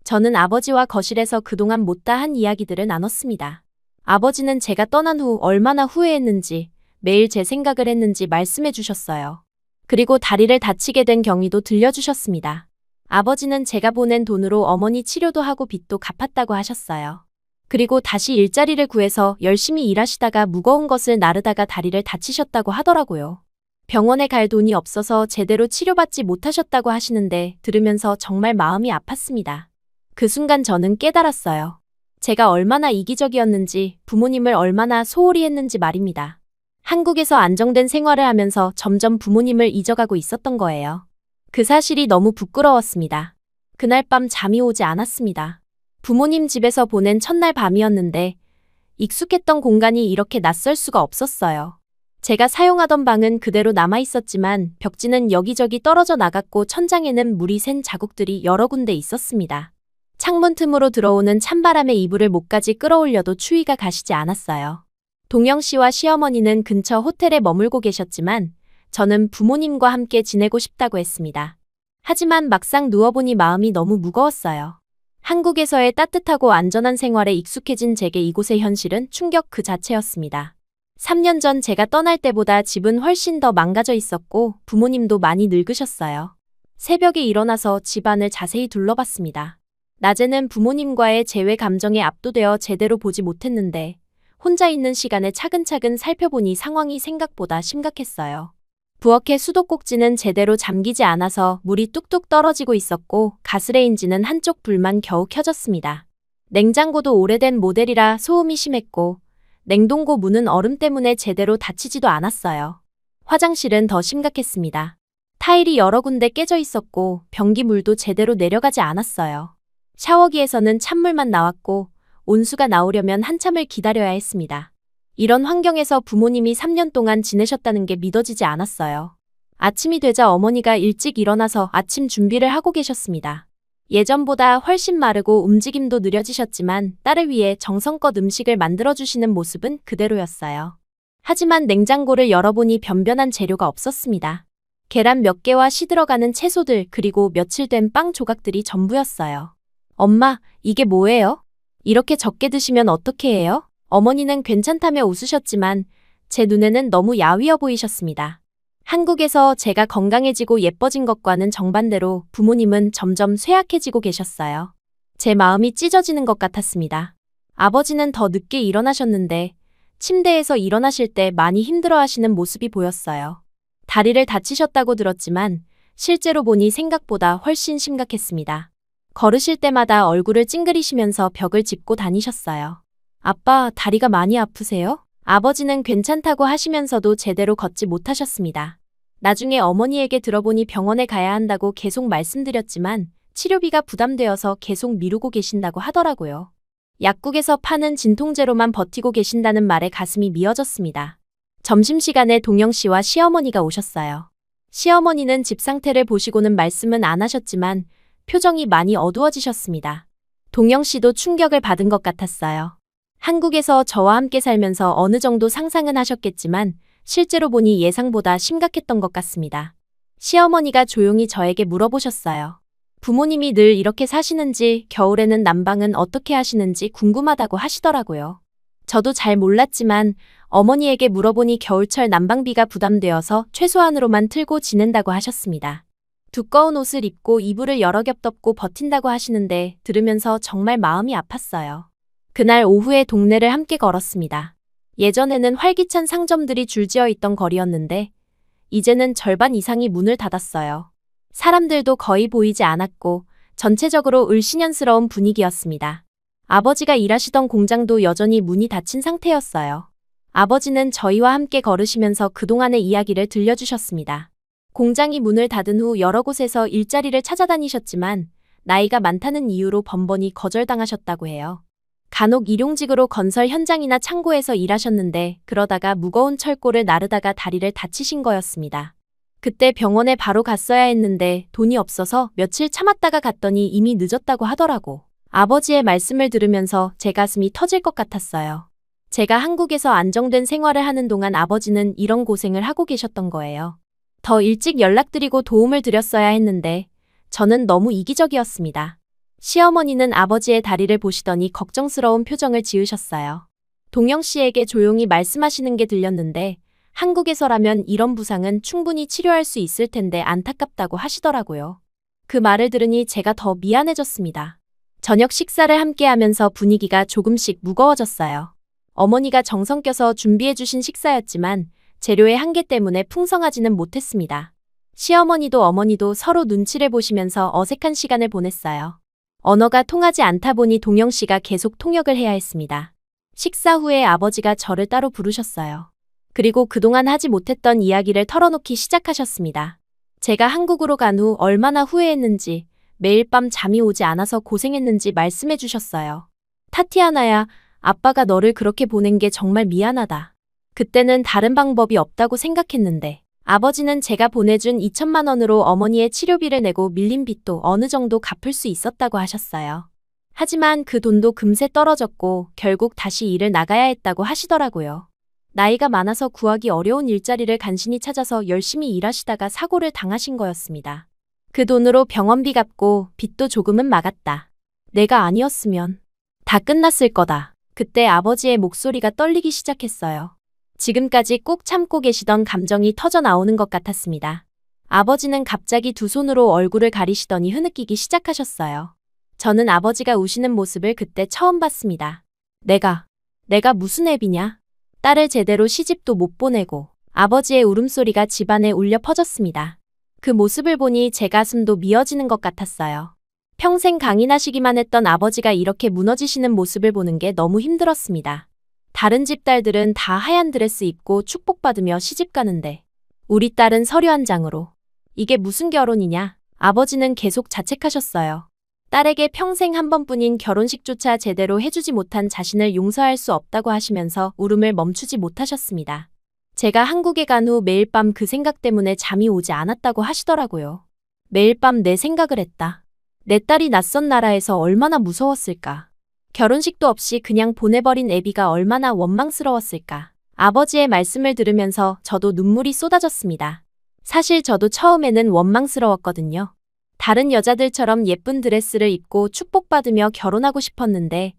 저는 아버지와 거실에서 그동안 못다 한 이야기들을 나눴습니다. 아버지는 제가 떠난 후 얼마나 후회했는지, 매일 제 생각을 했는지 말씀해 주셨어요. 그리고 다리를 다치게 된 경위도 들려주셨습니다. 아버지는 제가 보낸 돈으로 어머니 치료도 하고 빚도 갚았다고 하셨어요. 그리고 다시 일자리를 구해서 열심히 일하시다가 무거운 것을 나르다가 다리를 다치셨다고 하더라고요. 병원에 갈 돈이 없어서 제대로 치료받지 못하셨다고 하시는데 들으면서 정말 마음이 아팠습니다. 그 순간 저는 깨달았어요. 제가 얼마나 이기적이었는지, 부모님을 얼마나 소홀히 했는지 말입니다. 한국에서 안정된 생활을 하면서 점점 부모님을 잊어가고 있었던 거예요. 그 사실이 너무 부끄러웠습니다. 그날 밤 잠이 오지 않았습니다. 부모님 집에서 보낸 첫날 밤이었는데 익숙했던 공간이 이렇게 낯설 수가 없었어요. 제가 사용하던 방은 그대로 남아 있었지만 벽지는 여기저기 떨어져 나갔고 천장에는 물이 샌 자국들이 여러 군데 있었습니다. 창문 틈으로 들어오는 찬바람에 이불을 목까지 끌어올려도 추위가 가시지 않았어요. 동영 씨와 시어머니는 근처 호텔에 머물고 계셨지만 저는 부모님과 함께 지내고 싶다고 했습니다. 하지만 막상 누워보니 마음이 너무 무거웠어요. 한국에서의 따뜻하고 안전한 생활에 익숙해진 제게 이곳의 현실은 충격 그 자체였습니다. 3년 전 제가 떠날 때보다 집은 훨씬 더 망가져 있었고 부모님도 많이 늙으셨어요. 새벽에 일어나서 집안을 자세히 둘러봤습니다. 낮에는 부모님과의 재회 감정에 압도되어 제대로 보지 못했는데 혼자 있는 시간에 차근차근 살펴보니 상황이 생각보다 심각했어요. 부엌의 수도꼭지는 제대로 잠기지 않아서 물이 뚝뚝 떨어지고 있었고 가스레인지는 한쪽 불만 겨우 켜졌습니다. 냉장고도 오래된 모델이라 소음이 심했고, 냉동고 문은 얼음 때문에 제대로 닫히지도 않았어요. 화장실은 더 심각했습니다. 타일이 여러 군데 깨져 있었고, 변기물도 제대로 내려가지 않았어요. 샤워기에서는 찬물만 나왔고, 온수가 나오려면 한참을 기다려야 했습니다. 이런 환경에서 부모님이 3년 동안 지내셨다는 게 믿어지지 않았어요. 아침이 되자 어머니가 일찍 일어나서 아침 준비를 하고 계셨습니다. 예전보다 훨씬 마르고 움직임도 느려지셨지만 딸을 위해 정성껏 음식을 만들어주시는 모습은 그대로였어요. 하지만 냉장고를 열어보니 변변한 재료가 없었습니다. 계란 몇 개와 시들어가는 채소들 그리고 며칠 된 빵 조각들이 전부였어요. 엄마, 이게 뭐예요? 이렇게 적게 드시면 어떻게 해요? 어머니는 괜찮다며 웃으셨지만 제 눈에는 너무 야위어 보이셨습니다. 한국에서 제가 건강해지고 예뻐진 것과는 정반대로 부모님은 점점 쇠약해지고 계셨어요. 제 마음이 찢어지는 것 같았습니다. 아버지는 더 늦게 일어나셨는데 침대에서 일어나실 때 많이 힘들어하시는 모습이 보였어요. 다리를 다치셨다고 들었지만 실제로 보니 생각보다 훨씬 심각했습니다. 걸으실 때마다 얼굴을 찡그리시면서 벽을 짚고 다니셨어요. 아빠, 다리가 많이 아프세요? 아버지는 괜찮다고 하시면서도 제대로 걷지 못하셨습니다. 나중에 어머니에게 들어보니 병원에 가야 한다고 계속 말씀드렸지만 치료비가 부담되어서 계속 미루고 계신다고 하더라고요. 약국에서 파는 진통제로만 버티고 계신다는 말에 가슴이 미어졌습니다. 점심시간에 동영 씨와 시어머니가 오셨어요. 시어머니는 집 상태를 보시고는 말씀은 안 하셨지만 표정이 많이 어두워지셨습니다. 동영 씨도 충격을 받은 것 같았어요. 한국에서 저와 함께 살면서 어느 정도 상상은 하셨겠지만 실제로 보니 예상보다 심각했던 것 같습니다. 시어머니가 조용히 저에게 물어보셨어요. 부모님이 늘 이렇게 사시는지, 겨울에는 난방은 어떻게 하시는지 궁금하다고 하시더라고요. 저도 잘 몰랐지만 어머니에게 물어보니 겨울철 난방비가 부담되어서 최소한으로만 틀고 지낸다고 하셨습니다. 두꺼운 옷을 입고 이불을 여러 겹 덮고 버틴다고 하시는데 들으면서 정말 마음이 아팠어요. 그날 오후에 동네를 함께 걸었습니다. 예전에는 활기찬 상점들이 줄지어 있던 거리였는데 이제는 절반 이상이 문을 닫았어요. 사람들도 거의 보이지 않았고 전체적으로 을씨년스러운 분위기였습니다. 아버지가 일하시던 공장도 여전히 문이 닫힌 상태였어요. 아버지는 저희와 함께 걸으시면서 그동안의 이야기를 들려주셨습니다. 공장이 문을 닫은 후 여러 곳에서 일자리를 찾아다니셨지만 나이가 많다는 이유로 번번이 거절당하셨다고 해요. 간혹 일용직으로 건설 현장이나 창고에서 일하셨는데 그러다가 무거운 철골을 나르다가 다리를 다치신 거였습니다. 그때 병원에 바로 갔어야 했는데 돈이 없어서 며칠 참았다가 갔더니 이미 늦었다고 하더라고. 아버지의 말씀을 들으면서 제 가슴이 터질 것 같았어요. 제가 한국에서 안정된 생활을 하는 동안 아버지는 이런 고생을 하고 계셨던 거예요. 더 일찍 연락드리고 도움을 드렸어야 했는데 저는 너무 이기적이었습니다. 시어머니는 아버지의 다리를 보시더니 걱정스러운 표정을 지으셨어요. 동영 씨에게 조용히 말씀하시는 게 들렸는데 한국에서라면 이런 부상은 충분히 치료할 수 있을 텐데 안타깝다고 하시더라고요. 그 말을 들으니 제가 더 미안해졌습니다. 저녁 식사를 함께 하면서 분위기가 조금씩 무거워졌어요. 어머니가 정성 껴서 준비해 주신 식사였지만 재료의 한계 때문에 풍성하지는 못했습니다. 시어머니도 어머니도 서로 눈치를 보시면서 어색한 시간을 보냈어요. 언어가 통하지 않다 보니 동영 씨가 계속 통역을 해야 했습니다. 식사 후에 아버지가 저를 따로 부르셨어요. 그리고 그동안 하지 못했던 이야기를 털어놓기 시작하셨습니다. 제가 한국으로 간 후 얼마나 후회했는지, 매일 밤 잠이 오지 않아서 고생했는지 말씀해 주셨어요. 타티아나야, 아빠가 너를 그렇게 보낸 게 정말 미안하다. 그때는 다른 방법이 없다고 생각했는데 아버지는 제가 보내준 2천만 원으로 어머니의 치료비를 내고 밀린 빚도 어느 정도 갚을 수 있었다고 하셨어요. 하지만 그 돈도 금세 떨어졌고 결국 다시 일을 나가야 했다고 하시더라고요. 나이가 많아서 구하기 어려운 일자리를 간신히 찾아서 열심히 일하시다가 사고를 당하신 거였습니다. 그 돈으로 병원비 갚고 빚도 조금은 막았다. 내가 아니었으면 다 끝났을 거다. 그때 아버지의 목소리가 떨리기 시작했어요. 지금까지 꾹 참고 계시던 감정이 터져 나오는 것 같았습니다. 아버지는 갑자기 두 손으로 얼굴을 가리시더니 흐느끼기 시작하셨어요. 저는 아버지가 우시는 모습을 그때 처음 봤습니다. 내가 무슨 애비냐? 딸을 제대로 시집도 못 보내고 아버지의 울음소리가 집안에 울려 퍼졌습니다. 그 모습을 보니 제 가슴도 미어지는 것 같았어요. 평생 강인하시기만 했던 아버지가 이렇게 무너지시는 모습을 보는 게 너무 힘들었습니다. 다른 집 딸들은 다 하얀 드레스 입고 축복받으며 시집 가는데 우리 딸은 서류 한 장으로. 이게 무슨 결혼이냐? 아버지는 계속 자책하셨어요. 딸에게 평생 한 번뿐인 결혼식조차 제대로 해주지 못한 자신을 용서할 수 없다고 하시면서 울음을 멈추지 못하셨습니다. 제가 한국에 간 후 매일 밤 그 생각 때문에 잠이 오지 않았다고 하시더라고요. 매일 밤 내 생각을 했다. 내 딸이 낯선 나라에서 얼마나 무서웠을까. 결혼식도 없이 그냥 보내버린 애비가 얼마나 원망스러웠을까. 아버지의 말씀을 들으면서 저도 눈물이 쏟아졌습니다. 사실 저도 처음에는 원망스러웠거든요. 다른 여자들처럼 예쁜 드레스를 입고 축복받으며 결혼하고 싶었는데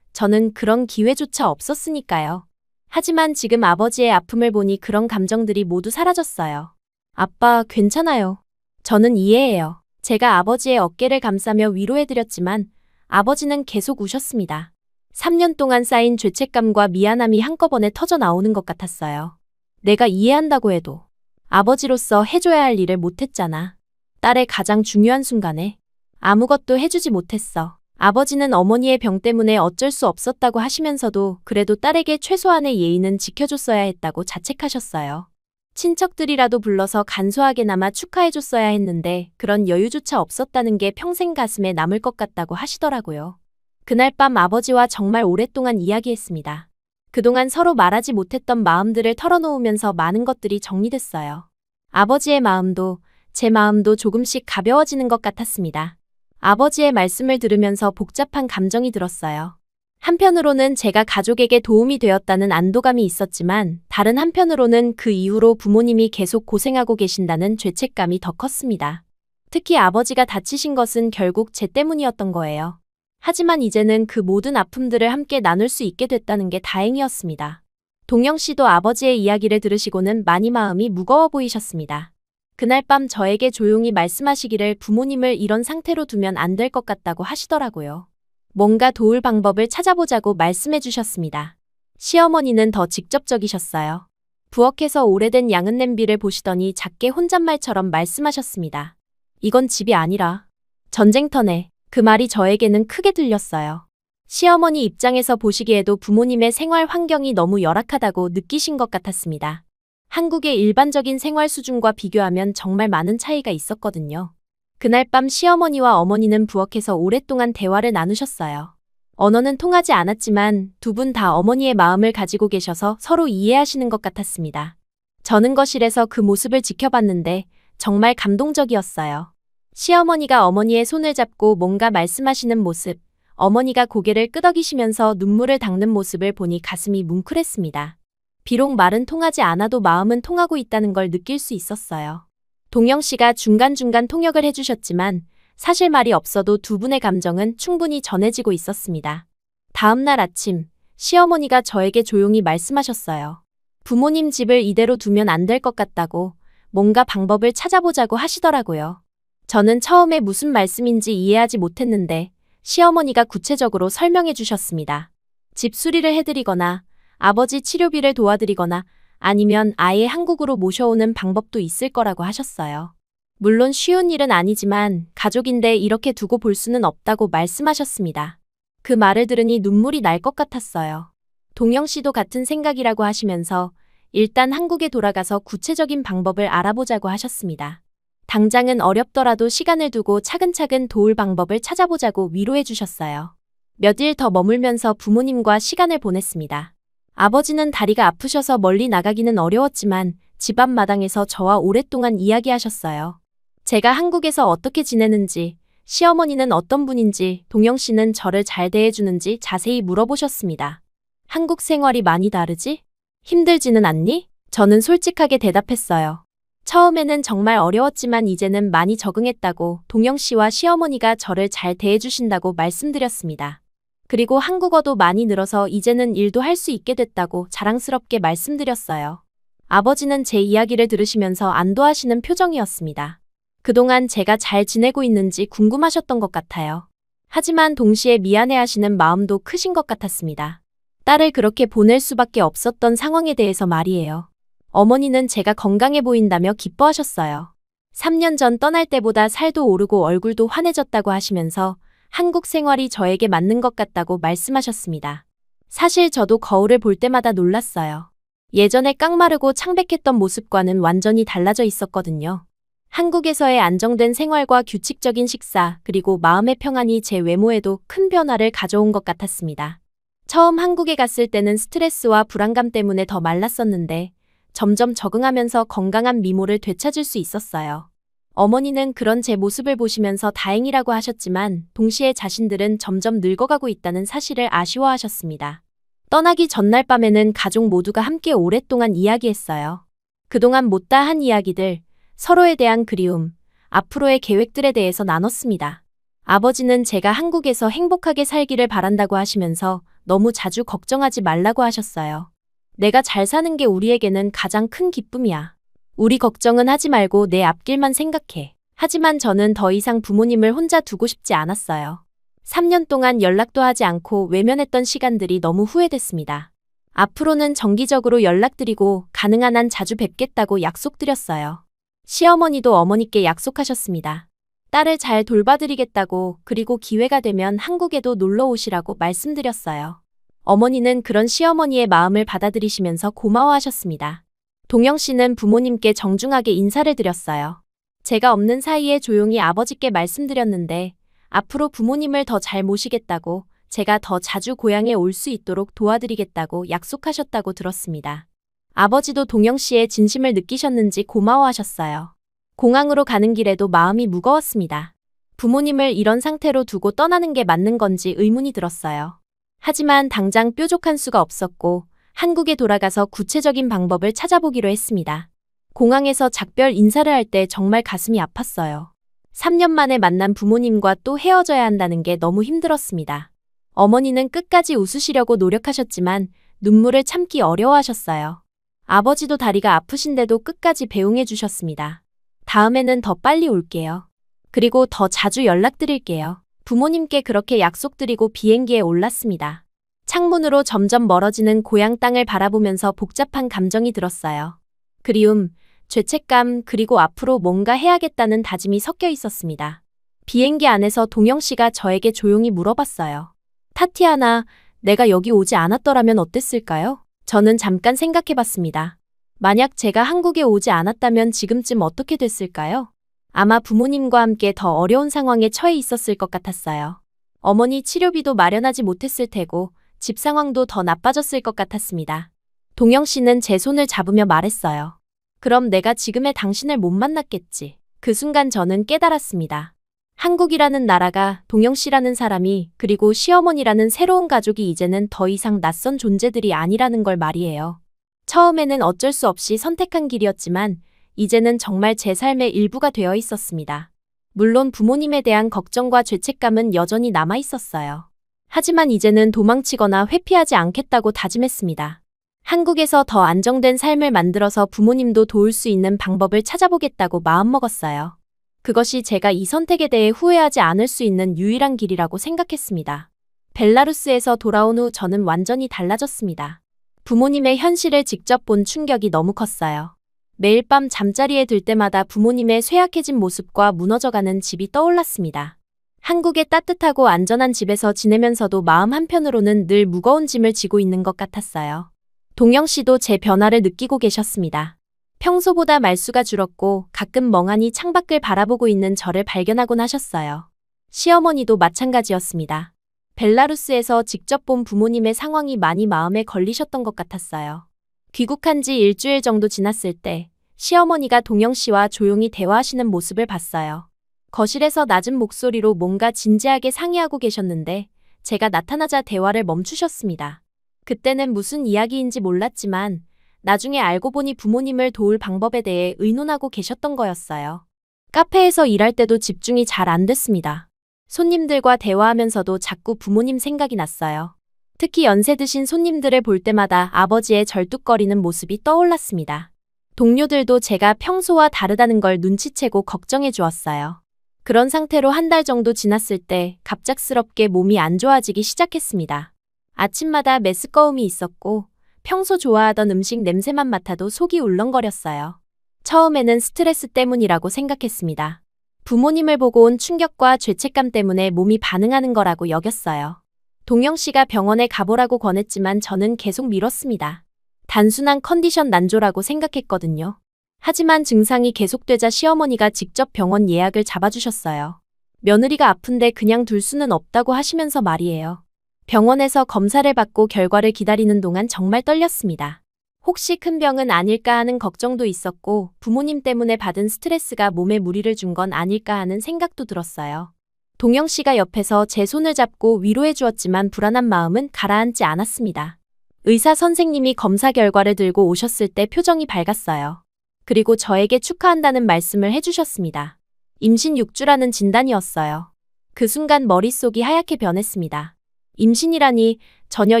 저는 그런 기회조차 없었으니까요. 하지만 지금 아버지의 아픔을 보니 그런 감정들이 모두 사라졌어요. 아빠, 괜찮아요. 저는 이해해요. 제가 아버지의 어깨를 감싸며 위로해드렸지만 아버지는 계속 우셨습니다. 3년 동안 쌓인 죄책감과 미안함이 한꺼번에 터져 나오는 것 같았어요. 내가 이해한다고 해도 아버지로서 해줘야 할 일을 못했잖아. 딸의 가장 중요한 순간에 아무것도 해주지 못했어. 아버지는 어머니의 병 때문에 어쩔 수 없었다고 하시면서도 그래도 딸에게 최소한의 예의는 지켜줬어야 했다고 자책하셨어요. 친척들이라도 불러서 간소하게나마 축하해줬어야 했는데 그런 여유조차 없었다는 게 평생 가슴에 남을 것 같다고 하시더라고요. 그날 밤 아버지와 정말 오랫동안 이야기했습니다. 그동안 서로 말하지 못했던 마음들을 털어놓으면서 많은 것들이 정리됐어요. 아버지의 마음도 제 마음도 조금씩 가벼워지는 것 같았습니다. 아버지의 말씀을 들으면서 복잡한 감정이 들었어요. 한편으로는 제가 가족에게 도움이 되었다는 안도감이 있었지만 다른 한편으로는 그 이후로 부모님이 계속 고생하고 계신다는 죄책감이 더 컸습니다. 특히 아버지가 다치신 것은 결국 제 때문이었던 거예요. 하지만 이제는 그 모든 아픔들을 함께 나눌 수 있게 됐다는 게 다행이었습니다. 동영 씨도 아버지의 이야기를 들으시고는 많이 마음이 무거워 보이셨습니다. 그날 밤 저에게 조용히 말씀하시기를 부모님을 이런 상태로 두면 안 될 것 같다고 하시더라고요. 뭔가 도울 방법을 찾아보자고 말씀해 주셨습니다. 시어머니는 더 직접적이셨어요. 부엌에서 오래된 양은 냄비를 보시더니 작게 혼잣말처럼 말씀하셨습니다. 이건 집이 아니라 전쟁터네. 그 말이 저에게는 크게 들렸어요. 시어머니 입장에서 보시기에도 부모님의 생활 환경이 너무 열악하다고 느끼신 것 같았습니다. 한국의 일반적인 생활 수준과 비교하면 정말 많은 차이가 있었거든요. 그날 밤 시어머니와 어머니는 부엌에서 오랫동안 대화를 나누셨어요. 언어는 통하지 않았지만 두 분 다 어머니의 마음을 가지고 계셔서 서로 이해하시는 것 같았습니다. 저는 거실에서 그 모습을 지켜봤는데 정말 감동적이었어요. 시어머니가 어머니의 손을 잡고 뭔가 말씀하시는 모습, 어머니가 고개를 끄덕이시면서 눈물을 닦는 모습을 보니 가슴이 뭉클했습니다. 비록 말은 통하지 않아도 마음은 통하고 있다는 걸 느낄 수 있었어요. 동영 씨가 중간중간 통역을 해주셨지만 사실 말이 없어도 두 분의 감정은 충분히 전해지고 있었습니다. 다음 날 아침, 시어머니가 저에게 조용히 말씀하셨어요. 부모님 집을 이대로 두면 안 될 것 같다고 뭔가 방법을 찾아보자고 하시더라고요. 저는 처음에 무슨 말씀인지 이해하지 못했는데 시어머니가 구체적으로 설명해 주셨습니다. 집 수리를 해드리거나 아버지 치료비를 도와드리거나 아니면 아예 한국으로 모셔오는 방법도 있을 거라고 하셨어요. 물론 쉬운 일은 아니지만 가족인데 이렇게 두고 볼 수는 없다고 말씀하셨습니다. 그 말을 들으니 눈물이 날 것 같았어요. 동영 씨도 같은 생각이라고 하시면서 일단 한국에 돌아가서 구체적인 방법을 알아보자고 하셨습니다. 당장은 어렵더라도 시간을 두고 차근차근 도울 방법을 찾아보자고 위로해 주셨어요. 몇 일 더 머물면서 부모님과 시간을 보냈습니다. 아버지는 다리가 아프셔서 멀리 나가기는 어려웠지만 집 앞마당에서 저와 오랫동안 이야기하셨어요. 제가 한국에서 어떻게 지내는지, 시어머니는 어떤 분인지, 동영 씨는 저를 잘 대해주는지 자세히 물어보셨습니다. 한국 생활이 많이 다르지? 힘들지는 않니? 저는 솔직하게 대답했어요. 처음에는 정말 어려웠지만 이제는 많이 적응했다고 동영 씨와 시어머니가 저를 잘 대해주신다고 말씀드렸습니다. 그리고 한국어도 많이 늘어서 이제는 일도 할 수 있게 됐다고 자랑스럽게 말씀드렸어요. 아버지는 제 이야기를 들으시면서 안도하시는 표정이었습니다. 그동안 제가 잘 지내고 있는지 궁금하셨던 것 같아요. 하지만 동시에 미안해하시는 마음도 크신 것 같았습니다. 딸을 그렇게 보낼 수밖에 없었던 상황에 대해서 말이에요. 어머니는 제가 건강해 보인다며 기뻐하셨어요. 3년 전 떠날 때보다 살도 오르고 얼굴도 환해졌다고 하시면서 한국 생활이 저에게 맞는 것 같다고 말씀하셨습니다. 사실 저도 거울을 볼 때마다 놀랐어요. 예전에 깡마르고 창백했던 모습과는 완전히 달라져 있었거든요. 한국에서의 안정된 생활과 규칙적인 식사, 그리고 마음의 평안이 제 외모에도 큰 변화를 가져온 것 같았습니다. 처음 한국에 갔을 때는 스트레스와 불안감 때문에 더 말랐었는데 점점 적응하면서 건강한 미모를 되찾을 수 있었어요. 어머니는 그런 제 모습을 보시면서 다행이라고 하셨지만 동시에 자신들은 점점 늙어가고 있다는 사실을 아쉬워하셨습니다. 떠나기 전날 밤에는 가족 모두가 함께 오랫동안 이야기했어요. 그동안 못다 한 이야기들, 서로에 대한 그리움, 앞으로의 계획들에 대해서 나눴습니다. 아버지는 제가 한국에서 행복하게 살기를 바란다고 하시면서 너무 자주 걱정하지 말라고 하셨어요. 내가 잘 사는 게 우리에게는 가장 큰 기쁨이야. 우리 걱정은 하지 말고 내 앞길만 생각해. 하지만 저는 더 이상 부모님을 혼자 두고 싶지 않았어요. 3년 동안 연락도 하지 않고 외면했던 시간들이 너무 후회됐습니다. 앞으로는 정기적으로 연락드리고 가능한 한 자주 뵙겠다고 약속드렸어요. 시어머니도 어머니께 약속하셨습니다. 딸을 잘 돌봐드리겠다고, 그리고 기회가 되면 한국에도 놀러 오시라고 말씀드렸어요. 어머니는 그런 시어머니의 마음을 받아들이시면서 고마워하셨습니다. 동영 씨는 부모님께 정중하게 인사를 드렸어요. 제가 없는 사이에 조용히 아버지께 말씀드렸는데 앞으로 부모님을 더 잘 모시겠다고, 제가 더 자주 고향에 올 수 있도록 도와드리겠다고 약속하셨다고 들었습니다. 아버지도 동영 씨의 진심을 느끼셨는지 고마워하셨어요. 공항으로 가는 길에도 마음이 무거웠습니다. 부모님을 이런 상태로 두고 떠나는 게 맞는 건지 의문이 들었어요. 하지만 당장 뾰족한 수가 없었고 한국에 돌아가서 구체적인 방법을 찾아보기로 했습니다. 공항에서 작별 인사를 할 때 정말 가슴이 아팠어요. 3년 만에 만난 부모님과 또 헤어져야 한다는 게 너무 힘들었습니다. 어머니는 끝까지 웃으시려고 노력하셨지만 눈물을 참기 어려워하셨어요. 아버지도 다리가 아프신데도 끝까지 배웅해 주셨습니다. 다음에는 더 빨리 올게요. 그리고 더 자주 연락드릴게요. 부모님께 그렇게 약속드리고 비행기에 올랐습니다. 창문으로 점점 멀어지는 고향 땅을 바라보면서 복잡한 감정이 들었어요. 그리움, 죄책감, 그리고 앞으로 뭔가 해야겠다는 다짐이 섞여 있었습니다. 비행기 안에서 동영 씨가 저에게 조용히 물어봤어요. 타티아나, 내가 여기 오지 않았더라면 어땠을까요? 저는 잠깐 생각해봤습니다. 만약 제가 한국에 오지 않았다면 지금쯤 어떻게 됐을까요? 아마 부모님과 함께 더 어려운 상황에 처해 있었을 것 같았어요. 어머니 치료비도 마련하지 못했을 테고 집 상황도 더 나빠졌을 것 같았습니다. 동영 씨는 제 손을 잡으며 말했어요. 그럼 내가 지금의 당신을 못 만났겠지. 그 순간 저는 깨달았습니다. 한국이라는 나라가, 동영 씨라는 사람이, 그리고 시어머니라는 새로운 가족이 이제는 더 이상 낯선 존재들이 아니라는 걸 말이에요. 처음에는 어쩔 수 없이 선택한 길이었지만 이제는 정말 제 삶의 일부가 되어 있었습니다. 물론 부모님에 대한 걱정과 죄책감은 여전히 남아 있었어요. 하지만 이제는 도망치거나 회피하지 않겠다고 다짐했습니다. 한국에서 더 안정된 삶을 만들어서 부모님도 도울 수 있는 방법을 찾아보겠다고 마음먹었어요. 그것이 제가 이 선택에 대해 후회하지 않을 수 있는 유일한 길이라고 생각했습니다. 벨라루스에서 돌아온 후 저는 완전히 달라졌습니다. 부모님의 현실을 직접 본 충격이 너무 컸어요. 매일 밤 잠자리에 들 때마다 부모님의 쇠약해진 모습과 무너져가는 집이 떠올랐습니다. 한국의 따뜻하고 안전한 집에서 지내면서도 마음 한편으로는 늘 무거운 짐을 지고 있는 것 같았어요. 동영 씨도 제 변화를 느끼고 계셨습니다. 평소보다 말수가 줄었고 가끔 멍하니 창밖을 바라보고 있는 저를 발견하곤 하셨어요. 시어머니도 마찬가지였습니다. 벨라루스에서 직접 본 부모님의 상황이 많이 마음에 걸리셨던 것 같았어요. 귀국한 지 일주일 정도 지났을 때 시어머니가 동영 씨와 조용히 대화하시는 모습을 봤어요. 거실에서 낮은 목소리로 뭔가 진지하게 상의하고 계셨는데 제가 나타나자 대화를 멈추셨습니다. 그때는 무슨 이야기인지 몰랐지만 나중에 알고 보니 부모님을 도울 방법에 대해 의논하고 계셨던 거였어요. 카페에서 일할 때도 집중이 잘 안 됐습니다. 손님들과 대화하면서도 자꾸 부모님 생각이 났어요. 특히 연세 드신 손님들을 볼 때마다 아버지의 절뚝거리는 모습이 떠올랐습니다. 동료들도 제가 평소와 다르다는 걸 눈치채고 걱정해 주었어요. 그런 상태로 한 달 정도 지났을 때 갑작스럽게 몸이 안 좋아지기 시작했습니다. 아침마다 메스꺼움이 있었고 평소 좋아하던 음식 냄새만 맡아도 속이 울렁거렸어요. 처음에는 스트레스 때문이라고 생각했습니다. 부모님을 보고 온 충격과 죄책감 때문에 몸이 반응하는 거라고 여겼어요. 동영 씨가 병원에 가보라고 권했지만 저는 계속 미뤘습니다. 단순한 컨디션 난조라고 생각했거든요. 하지만 증상이 계속되자 시어머니가 직접 병원 예약을 잡아주셨어요. 며느리가 아픈데 그냥 둘 수는 없다고 하시면서 말이에요. 병원에서 검사를 받고 결과를 기다리는 동안 정말 떨렸습니다. 혹시 큰 병은 아닐까 하는 걱정도 있었고 부모님 때문에 받은 스트레스가 몸에 무리를 준 건 아닐까 하는 생각도 들었어요. 동영 씨가 옆에서 제 손을 잡고 위로해 주었지만 불안한 마음은 가라앉지 않았습니다. 의사 선생님이 검사 결과를 들고 오셨을 때 표정이 밝았어요. 그리고 저에게 축하한다는 말씀을 해주셨습니다. 임신 6주라는 진단이었어요. 그 순간 머릿속이 하얗게 변했습니다. 임신이라니 전혀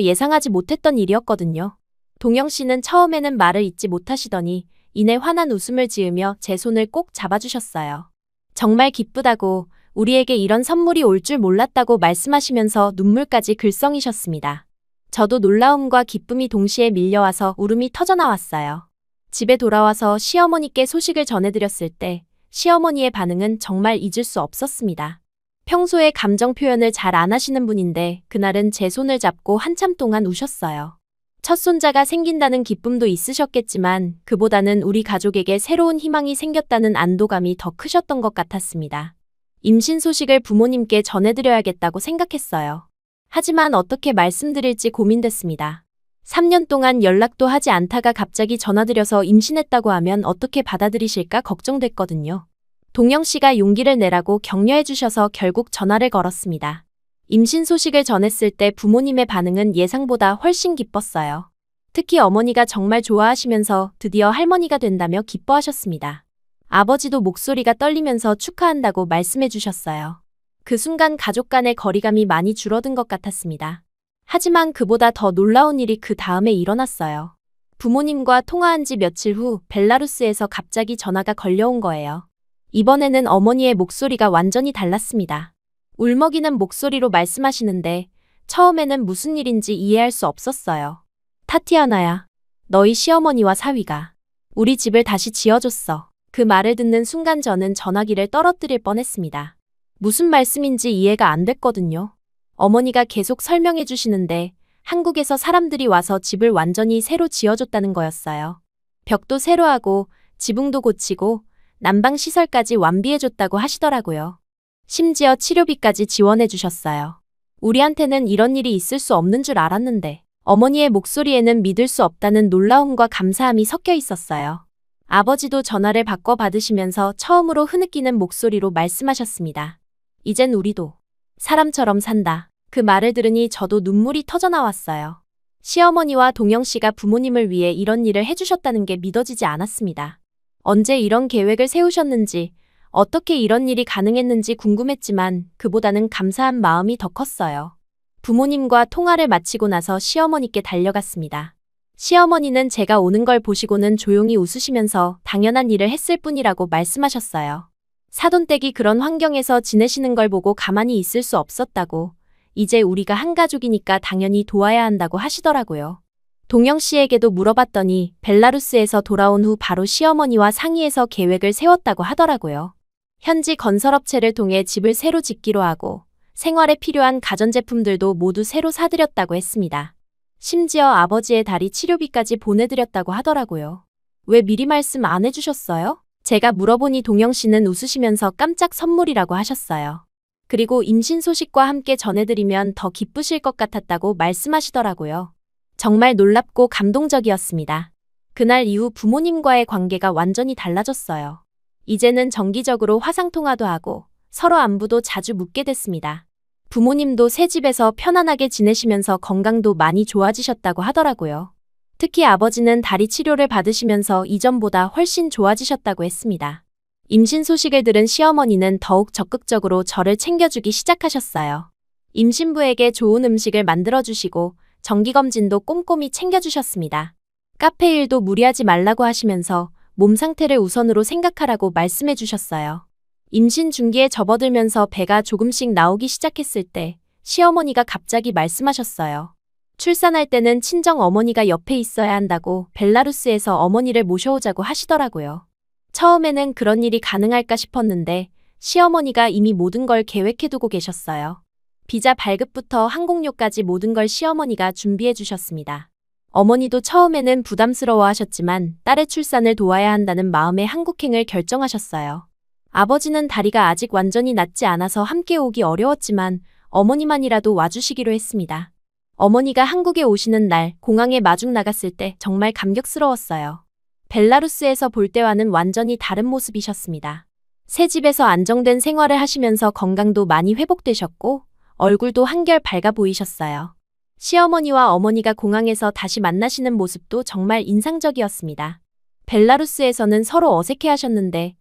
예상하지 못했던 일이었거든요. 동영 씨는 처음에는 말을 잇지 못하시더니 이내 환한 웃음을 지으며 제 손을 꼭 잡아주셨어요. 정말 기쁘다고, 우리에게 이런 선물이 올 줄 몰랐다고 말씀하시면서 눈물까지 글썽이셨습니다. 저도 놀라움과 기쁨이 동시에 밀려와서 울음이 터져나왔어요. 집에 돌아와서 시어머니께 소식을 전해드렸을 때 시어머니의 반응은 정말 잊을 수 없었습니다. 평소에 감정 표현을 잘 안 하시는 분인데 그날은 제 손을 잡고 한참 동안 우셨어요. 첫 손자가 생긴다는 기쁨도 있으셨겠지만 그보다는 우리 가족에게 새로운 희망이 생겼다는 안도감이 더 크셨던 것 같았습니다. 임신 소식을 부모님께 전해드려야겠다고 생각했어요. 하지만 어떻게 말씀드릴지 고민됐습니다. 3년 동안 연락도 하지 않다가 갑자기 전화드려서 임신했다고 하면 어떻게 받아들이실까 걱정됐거든요. 동영 씨가 용기를 내라고 격려해 주셔서 결국 전화를 걸었습니다. 임신 소식을 전했을 때 부모님의 반응은 예상보다 훨씬 기뻤어요. 특히 어머니가 정말 좋아하시면서 드디어 할머니가 된다며 기뻐하셨습니다. 아버지도 목소리가 떨리면서 축하한다고 말씀해 주셨어요. 그 순간 가족 간의 거리감이 많이 줄어든 것 같았습니다. 하지만 그보다 더 놀라운 일이 그 다음에 일어났어요. 부모님과 통화한 지 며칠 후 벨라루스에서 갑자기 전화가 걸려온 거예요. 이번에는 어머니의 목소리가 완전히 달랐습니다. 울먹이는 목소리로 말씀하시는데 처음에는 무슨 일인지 이해할 수 없었어요. 타티아나야, 너희 시어머니와 사위가 우리 집을 다시 지어줬어. 그 말을 듣는 순간 저는 전화기를 떨어뜨릴 뻔했습니다. 무슨 말씀인지 이해가 안 됐거든요. 어머니가 계속 설명해 주시는데 한국에서 사람들이 와서 집을 완전히 새로 지어줬다는 거였어요. 벽도 새로 하고 지붕도 고치고 난방 시설까지 완비해줬다고 하시더라고요. 심지어 치료비까지 지원해 주셨어요. 우리한테는 이런 일이 있을 수 없는 줄 알았는데 어머니의 목소리에는 믿을 수 없다는 놀라움과 감사함이 섞여 있었어요. 아버지도 전화를 바꿔 받으시면서 처음으로 흐느끼는 목소리로 말씀하셨습니다. 이젠 우리도 사람처럼 산다. 그 말을 들으니 저도 눈물이 터져나왔어요. 시어머니와 동영 씨가 부모님을 위해 이런 일을 해주셨다는 게 믿어지지 않았습니다. 언제 이런 계획을 세우셨는지, 어떻게 이런 일이 가능했는지 궁금했지만 그보다는 감사한 마음이 더 컸어요. 부모님과 통화를 마치고 나서 시어머니께 달려갔습니다. 시어머니는 제가 오는 걸 보시고는 조용히 웃으시면서 당연한 일을 했을 뿐이라고 말씀하셨어요. 사돈댁이 그런 환경에서 지내시는 걸 보고 가만히 있을 수 없었다고, 이제 우리가 한 가족이니까 당연히 도와야 한다고 하시더라고요. 동영 씨에게도 물어봤더니 벨라루스에서 돌아온 후 바로 시어머니와 상의해서 계획을 세웠다고 하더라고요. 현지 건설업체를 통해 집을 새로 짓기로 하고 생활에 필요한 가전제품들도 모두 새로 사드렸다고 했습니다. 심지어 아버지의 다리 치료비까지 보내드렸다고 하더라고요. 왜 미리 말씀 안 해주셨어요? 제가 물어보니 동영 씨는 웃으시면서 깜짝 선물이라고 하셨어요. 그리고 임신 소식과 함께 전해드리면 더 기쁘실 것 같았다고 말씀하시더라고요. 정말 놀랍고 감동적이었습니다. 그날 이후 부모님과의 관계가 완전히 달라졌어요. 이제는 정기적으로 화상통화도 하고 서로 안부도 자주 묻게 됐습니다. 부모님도 새 집에서 편안하게 지내시면서 건강도 많이 좋아지셨다고 하더라고요. 특히 아버지는 다리 치료를 받으시면서 이전보다 훨씬 좋아지셨다고 했습니다. 임신 소식을 들은 시어머니는 더욱 적극적으로 저를 챙겨주기 시작하셨어요. 임신부에게 좋은 음식을 만들어주시고 정기검진도 꼼꼼히 챙겨주셨습니다. 카페 일도 무리하지 말라고 하시면서 몸 상태를 우선으로 생각하라고 말씀해 주셨어요. 임신 중기에 접어들면서 배가 조금씩 나오기 시작했을 때 시어머니가 갑자기 말씀하셨어요. 출산할 때는 친정 어머니가 옆에 있어야 한다고 벨라루스에서 어머니를 모셔오자고 하시더라고요. 처음에는 그런 일이 가능할까 싶었는데 시어머니가 이미 모든 걸 계획해두고 계셨어요. 비자 발급부터 항공료까지 모든 걸 시어머니가 준비해 주셨습니다. 어머니도 처음에는 부담스러워 하셨지만 딸의 출산을 도와야 한다는 마음에 한국행을 결정하셨어요. 아버지는 다리가 아직 완전히 낫지 않아서 함께 오기 어려웠지만 어머니만이라도 와주시기로 했습니다. 어머니가 한국에 오시는 날 공항에 마중 나갔을 때 정말 감격스러웠어요. 벨라루스에서 볼 때와는 완전히 다른 모습이셨습니다. 새 집에서 안정된 생활을 하시면서 건강도 많이 회복되셨고 얼굴도 한결 밝아 보이셨어요. 시어머니와 어머니가 공항에서 다시 만나시는 모습도 정말 인상적이었습니다. 벨라루스에서는 서로 어색해 하셨는데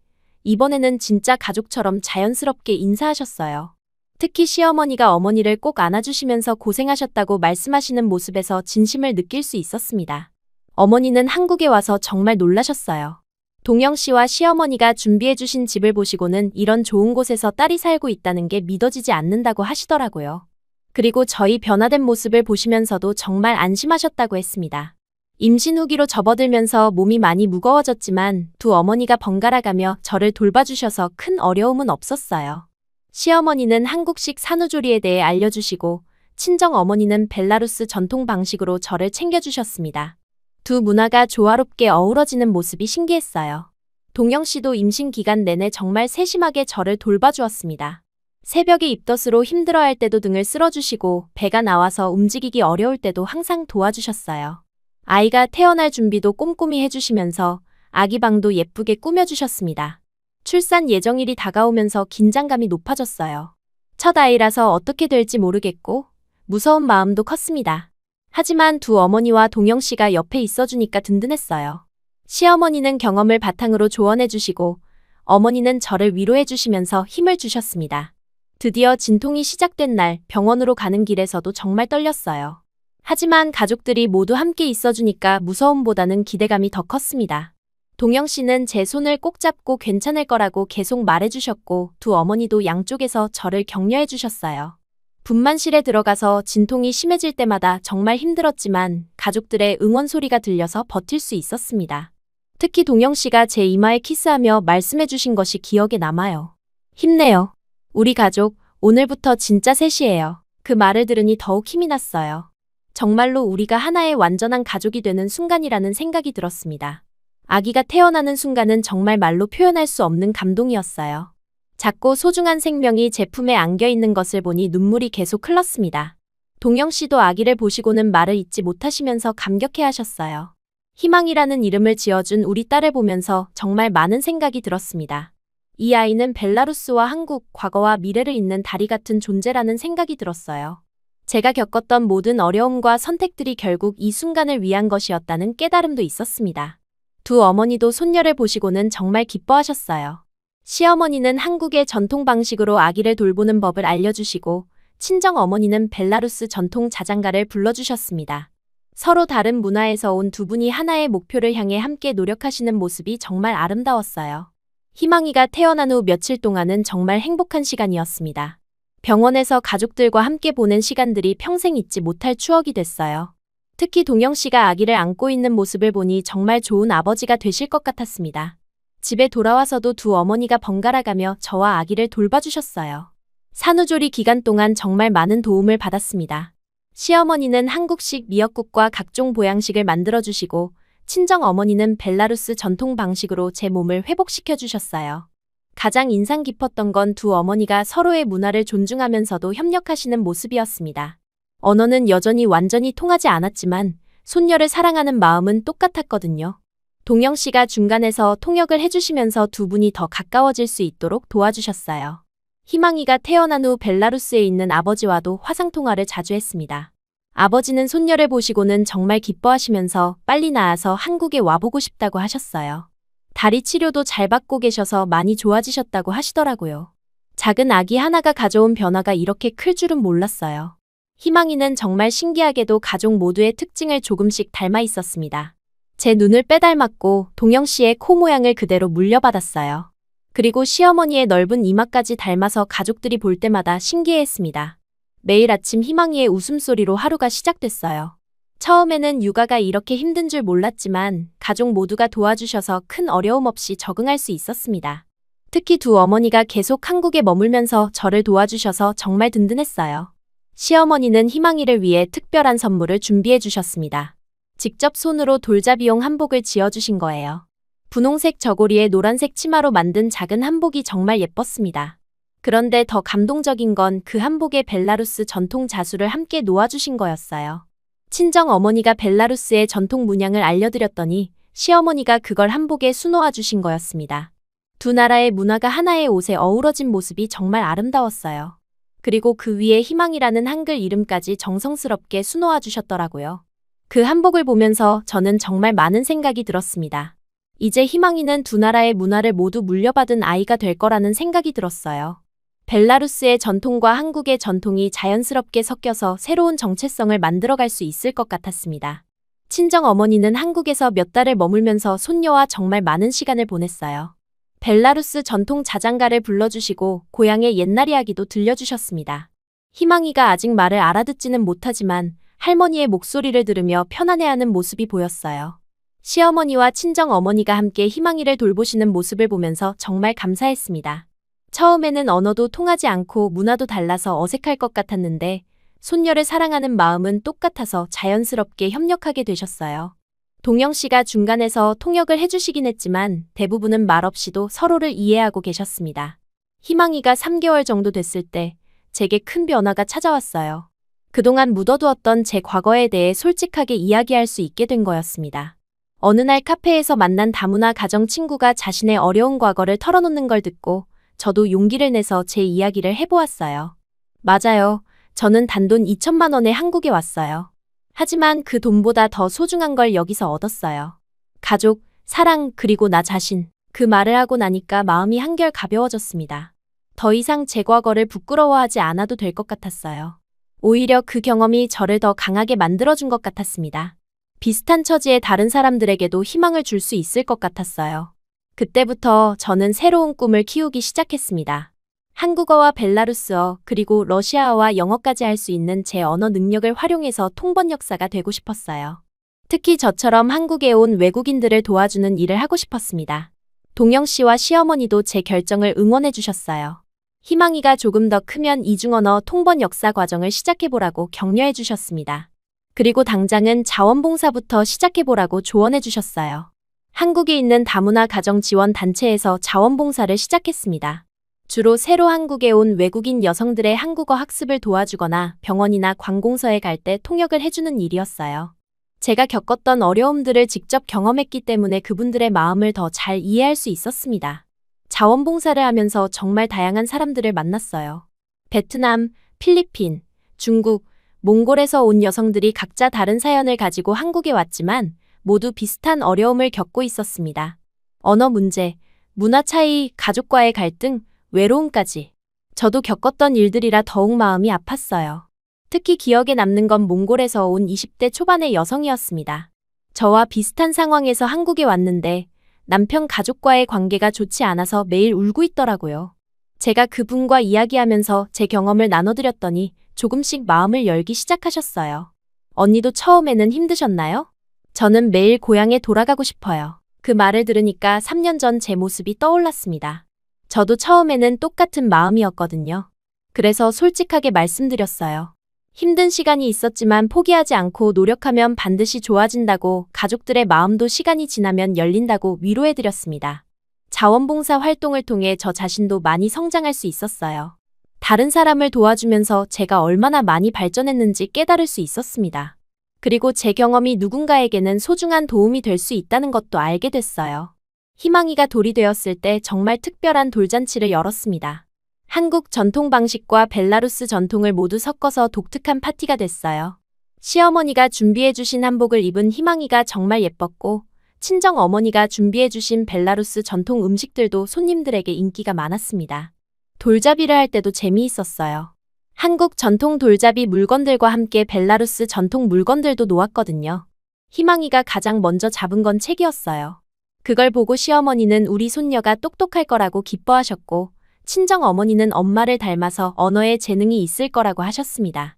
이번에는 진짜 가족처럼 자연스럽게 인사하셨어요. 특히 시어머니가 어머니를 꼭 안아주시면서 고생하셨다고 말씀하시는 모습에서 진심을 느낄 수 있었습니다. 어머니는 한국에 와서 정말 놀라셨어요. 동영 씨와 시어머니가 준비해주신 집을 보시고는 이런 좋은 곳에서 딸이 살고 있다는 게 믿어지지 않는다고 하시더라고요. 그리고 저희 변화된 모습을 보시면서도 정말 안심하셨다고 했습니다. 임신 후기로 접어들면서 몸이 많이 무거워졌지만 두 어머니가 번갈아가며 저를 돌봐주셔서 큰 어려움은 없었어요. 시어머니는 한국식 산후조리에 대해 알려주시고 친정 어머니는 벨라루스 전통 방식으로 저를 챙겨주셨습니다. 두 문화가 조화롭게 어우러지는 모습이 신기했어요. 동영 씨도 임신 기간 내내 정말 세심하게 저를 돌봐주었습니다. 새벽에 입덧으로 힘들어할 때도 등을 쓸어주시고 배가 나와서 움직이기 어려울 때도 항상 도와주셨어요. 아이가 태어날 준비도 꼼꼼히 해주시면서 아기 방도 예쁘게 꾸며주셨습니다. 출산 예정일이 다가오면서 긴장감이 높아졌어요. 첫 아이라서 어떻게 될지 모르겠고 무서운 마음도 컸습니다. 하지만 두 어머니와 동영 씨가 옆에 있어주니까 든든했어요. 시어머니는 경험을 바탕으로 조언해주시고 어머니는 저를 위로해주시면서 힘을 주셨습니다. 드디어 진통이 시작된 날 병원으로 가는 길에서도 정말 떨렸어요. 하지만 가족들이 모두 함께 있어주니까 무서움보다는 기대감이 더 컸습니다. 동영 씨는 제 손을 꼭 잡고 괜찮을 거라고 계속 말해주셨고 두 어머니도 양쪽에서 저를 격려해주셨어요. 분만실에 들어가서 진통이 심해질 때마다 정말 힘들었지만 가족들의 응원 소리가 들려서 버틸 수 있었습니다. 특히 동영 씨가 제 이마에 키스하며 말씀해주신 것이 기억에 남아요. 힘내요. 우리 가족, 오늘부터 진짜 셋이에요. 그 말을 들으니 더욱 힘이 났어요. 정말로 우리가 하나의 완전한 가족이 되는 순간이라는 생각이 들었습니다. 아기가 태어나는 순간은 정말 말로 표현할 수 없는 감동이었어요. 작고 소중한 생명이 제 품에 안겨 있는 것을 보니 눈물이 계속 흘렀습니다. 동영 씨도 아기를 보시고는 말을 잇지 못하시면서 감격해 하셨어요. 희망이라는 이름을 지어준 우리 딸을 보면서 정말 많은 생각이 들었습니다. 이 아이는 벨라루스와 한국, 과거와 미래를 잇는 다리 같은 존재라는 생각이 들었어요. 제가 겪었던 모든 어려움과 선택들이 결국 이 순간을 위한 것이었다는 깨달음도 있었습니다. 두 어머니도 손녀를 보시고는 정말 기뻐하셨어요. 시어머니는 한국의 전통 방식으로 아기를 돌보는 법을 알려주시고 친정 어머니는 벨라루스 전통 자장가를 불러주셨습니다. 서로 다른 문화에서 온 두 분이 하나의 목표를 향해 함께 노력하시는 모습이 정말 아름다웠어요. 희망이가 태어난 후 며칠 동안은 정말 행복한 시간이었습니다. 병원에서 가족들과 함께 보낸 시간들이 평생 잊지 못할 추억이 됐어요. 특히 동영 씨가 아기를 안고 있는 모습을 보니 정말 좋은 아버지가 되실 것 같았습니다. 집에 돌아와서도 두 어머니가 번갈아가며 저와 아기를 돌봐주셨어요. 산후조리 기간 동안 정말 많은 도움을 받았습니다. 시어머니는 한국식 미역국과 각종 보양식을 만들어주시고 친정 어머니는 벨라루스 전통 방식으로 제 몸을 회복시켜 주셨어요. 가장 인상 깊었던 건 두 어머니가 서로의 문화를 존중하면서도 협력하시는 모습이었습니다. 언어는 여전히 완전히 통하지 않았지만 손녀를 사랑하는 마음은 똑같았거든요. 동영 씨가 중간에서 통역을 해주시면서 두 분이 더 가까워질 수 있도록 도와주셨어요. 희망이가 태어난 후 벨라루스에 있는 아버지와도 화상통화를 자주 했습니다. 아버지는 손녀를 보시고는 정말 기뻐하시면서 빨리 나아서 한국에 와보고 싶다고 하셨어요. 다리 치료도 잘 받고 계셔서 많이 좋아지셨다고 하시더라고요. 작은 아기 하나가 가져온 변화가 이렇게 클 줄은 몰랐어요. 희망이는 정말 신기하게도 가족 모두의 특징을 조금씩 닮아 있었습니다. 제 눈을 빼닮았고 동영 씨의 코 모양을 그대로 물려받았어요. 그리고 시어머니의 넓은 이마까지 닮아서 가족들이 볼 때마다 신기해했습니다. 매일 아침 희망이의 웃음소리로 하루가 시작됐어요. 처음에는 육아가 이렇게 힘든 줄 몰랐지만 가족 모두가 도와주셔서 큰 어려움 없이 적응할 수 있었습니다. 특히 두 어머니가 계속 한국에 머물면서 저를 도와주셔서 정말 든든했어요. 시어머니는 희망이를 위해 특별한 선물을 준비해 주셨습니다. 직접 손으로 돌잡이용 한복을 지어주신 거예요. 분홍색 저고리에 노란색 치마로 만든 작은 한복이 정말 예뻤습니다. 그런데 더 감동적인 건 그 한복에 벨라루스 전통 자수를 함께 놓아주신 거였어요. 친정 어머니가 벨라루스의 전통 문양을 알려드렸더니 시어머니가 그걸 한복에 수놓아 주신 거였습니다. 두 나라의 문화가 하나의 옷에 어우러진 모습이 정말 아름다웠어요. 그리고 그 위에 희망이라는 한글 이름까지 정성스럽게 수놓아 주셨더라고요. 그 한복을 보면서 저는 정말 많은 생각이 들었습니다. 이제 희망이는 두 나라의 문화를 모두 물려받은 아이가 될 거라는 생각이 들었어요. 벨라루스의 전통과 한국의 전통이 자연스럽게 섞여서 새로운 정체성을 만들어갈 수 있을 것 같았습니다. 친정 어머니는 한국에서 몇 달을 머물면서 손녀와 정말 많은 시간을 보냈어요. 벨라루스 전통 자장가를 불러주시고 고향의 옛날 이야기도 들려주셨습니다. 희망이가 아직 말을 알아듣지는 못하지만 할머니의 목소리를 들으며 편안해하는 모습이 보였어요. 시어머니와 친정 어머니가 함께 희망이를 돌보시는 모습을 보면서 정말 감사했습니다. 처음에는 언어도 통하지 않고 문화도 달라서 어색할 것 같았는데 손녀를 사랑하는 마음은 똑같아서 자연스럽게 협력하게 되셨어요. 동영 씨가 중간에서 통역을 해주시긴 했지만 대부분은 말 없이도 서로를 이해하고 계셨습니다. 희망이가 3개월 정도 됐을 때 제게 큰 변화가 찾아왔어요. 그동안 묻어두었던 제 과거에 대해 솔직하게 이야기할 수 있게 된 거였습니다. 어느 날 카페에서 만난 다문화 가정 친구가 자신의 어려운 과거를 털어놓는 걸 듣고 저도 용기를 내서 제 이야기를 해보았어요. 맞아요. 저는 단돈 2천만 원에 한국에 왔어요. 하지만 그 돈보다 더 소중한 걸 여기서 얻었어요. 가족, 사랑, 그리고 나 자신. 그 말을 하고 나니까 마음이 한결 가벼워졌습니다. 더 이상 제 과거를 부끄러워하지 않아도 될 것 같았어요. 오히려 그 경험이 저를 더 강하게 만들어준 것 같았습니다. 비슷한 처지의 다른 사람들에게도 희망을 줄 수 있을 것 같았어요. 그때부터 저는 새로운 꿈을 키우기 시작했습니다. 한국어와 벨라루스어 그리고 러시아어와 영어까지 할 수 있는 제 언어 능력을 활용해서 통번역사가 되고 싶었어요. 특히 저처럼 한국에 온 외국인들을 도와주는 일을 하고 싶었습니다. 동영 씨와 시어머니도 제 결정을 응원해 주셨어요. 희망이가 조금 더 크면 이중언어 통번역사 과정을 시작해보라고 격려해 주셨습니다. 그리고 당장은 자원봉사부터 시작해보라고 조언해 주셨어요. 한국에 있는 다문화 가정 지원 단체에서 자원봉사를 시작했습니다. 주로 새로 한국에 온 외국인 여성들의 한국어 학습을 도와주거나 병원이나 관공서에 갈 때 통역을 해주는 일이었어요. 제가 겪었던 어려움들을 직접 경험했기 때문에 그분들의 마음을 더 잘 이해할 수 있었습니다. 자원봉사를 하면서 정말 다양한 사람들을 만났어요. 베트남, 필리핀, 중국, 몽골에서 온 여성들이 각자 다른 사연을 가지고 한국에 왔지만 모두 비슷한 어려움을 겪고 있었습니다. 언어 문제, 문화 차이, 가족과의 갈등, 외로움까지. 저도 겪었던 일들이라 더욱 마음이 아팠어요. 특히 기억에 남는 건 몽골에서 온 20대 초반의 여성이었습니다. 저와 비슷한 상황에서 한국에 왔는데 남편 가족과의 관계가 좋지 않아서 매일 울고 있더라고요. 제가 그분과 이야기하면서 제 경험을 나눠드렸더니 조금씩 마음을 열기 시작하셨어요. 언니도 처음에는 힘드셨나요? 저는 매일 고향에 돌아가고 싶어요. 그 말을 들으니까 3년 전 제 모습이 떠올랐습니다. 저도 처음에는 똑같은 마음이었거든요. 그래서 솔직하게 말씀드렸어요. 힘든 시간이 있었지만 포기하지 않고 노력하면 반드시 좋아진다고, 가족들의 마음도 시간이 지나면 열린다고 위로해드렸습니다. 자원봉사 활동을 통해 저 자신도 많이 성장할 수 있었어요. 다른 사람을 도와주면서 제가 얼마나 많이 발전했는지 깨달을 수 있었습니다. 그리고 제 경험이 누군가에게는 소중한 도움이 될 수 있다는 것도 알게 됐어요. 희망이가 돌이 되었을 때 정말 특별한 돌잔치를 열었습니다. 한국 전통 방식과 벨라루스 전통을 모두 섞어서 독특한 파티가 됐어요. 시어머니가 준비해주신 한복을 입은 희망이가 정말 예뻤고, 친정 어머니가 준비해주신 벨라루스 전통 음식들도 손님들에게 인기가 많았습니다. 돌잡이를 할 때도 재미있었어요. 한국 전통 돌잡이 물건들과 함께 벨라루스 전통 물건들도 놓았거든요. 희망이가 가장 먼저 잡은 건 책이었어요. 그걸 보고 시어머니는 우리 손녀가 똑똑할 거라고 기뻐하셨고, 친정 어머니는 엄마를 닮아서 언어에 재능이 있을 거라고 하셨습니다.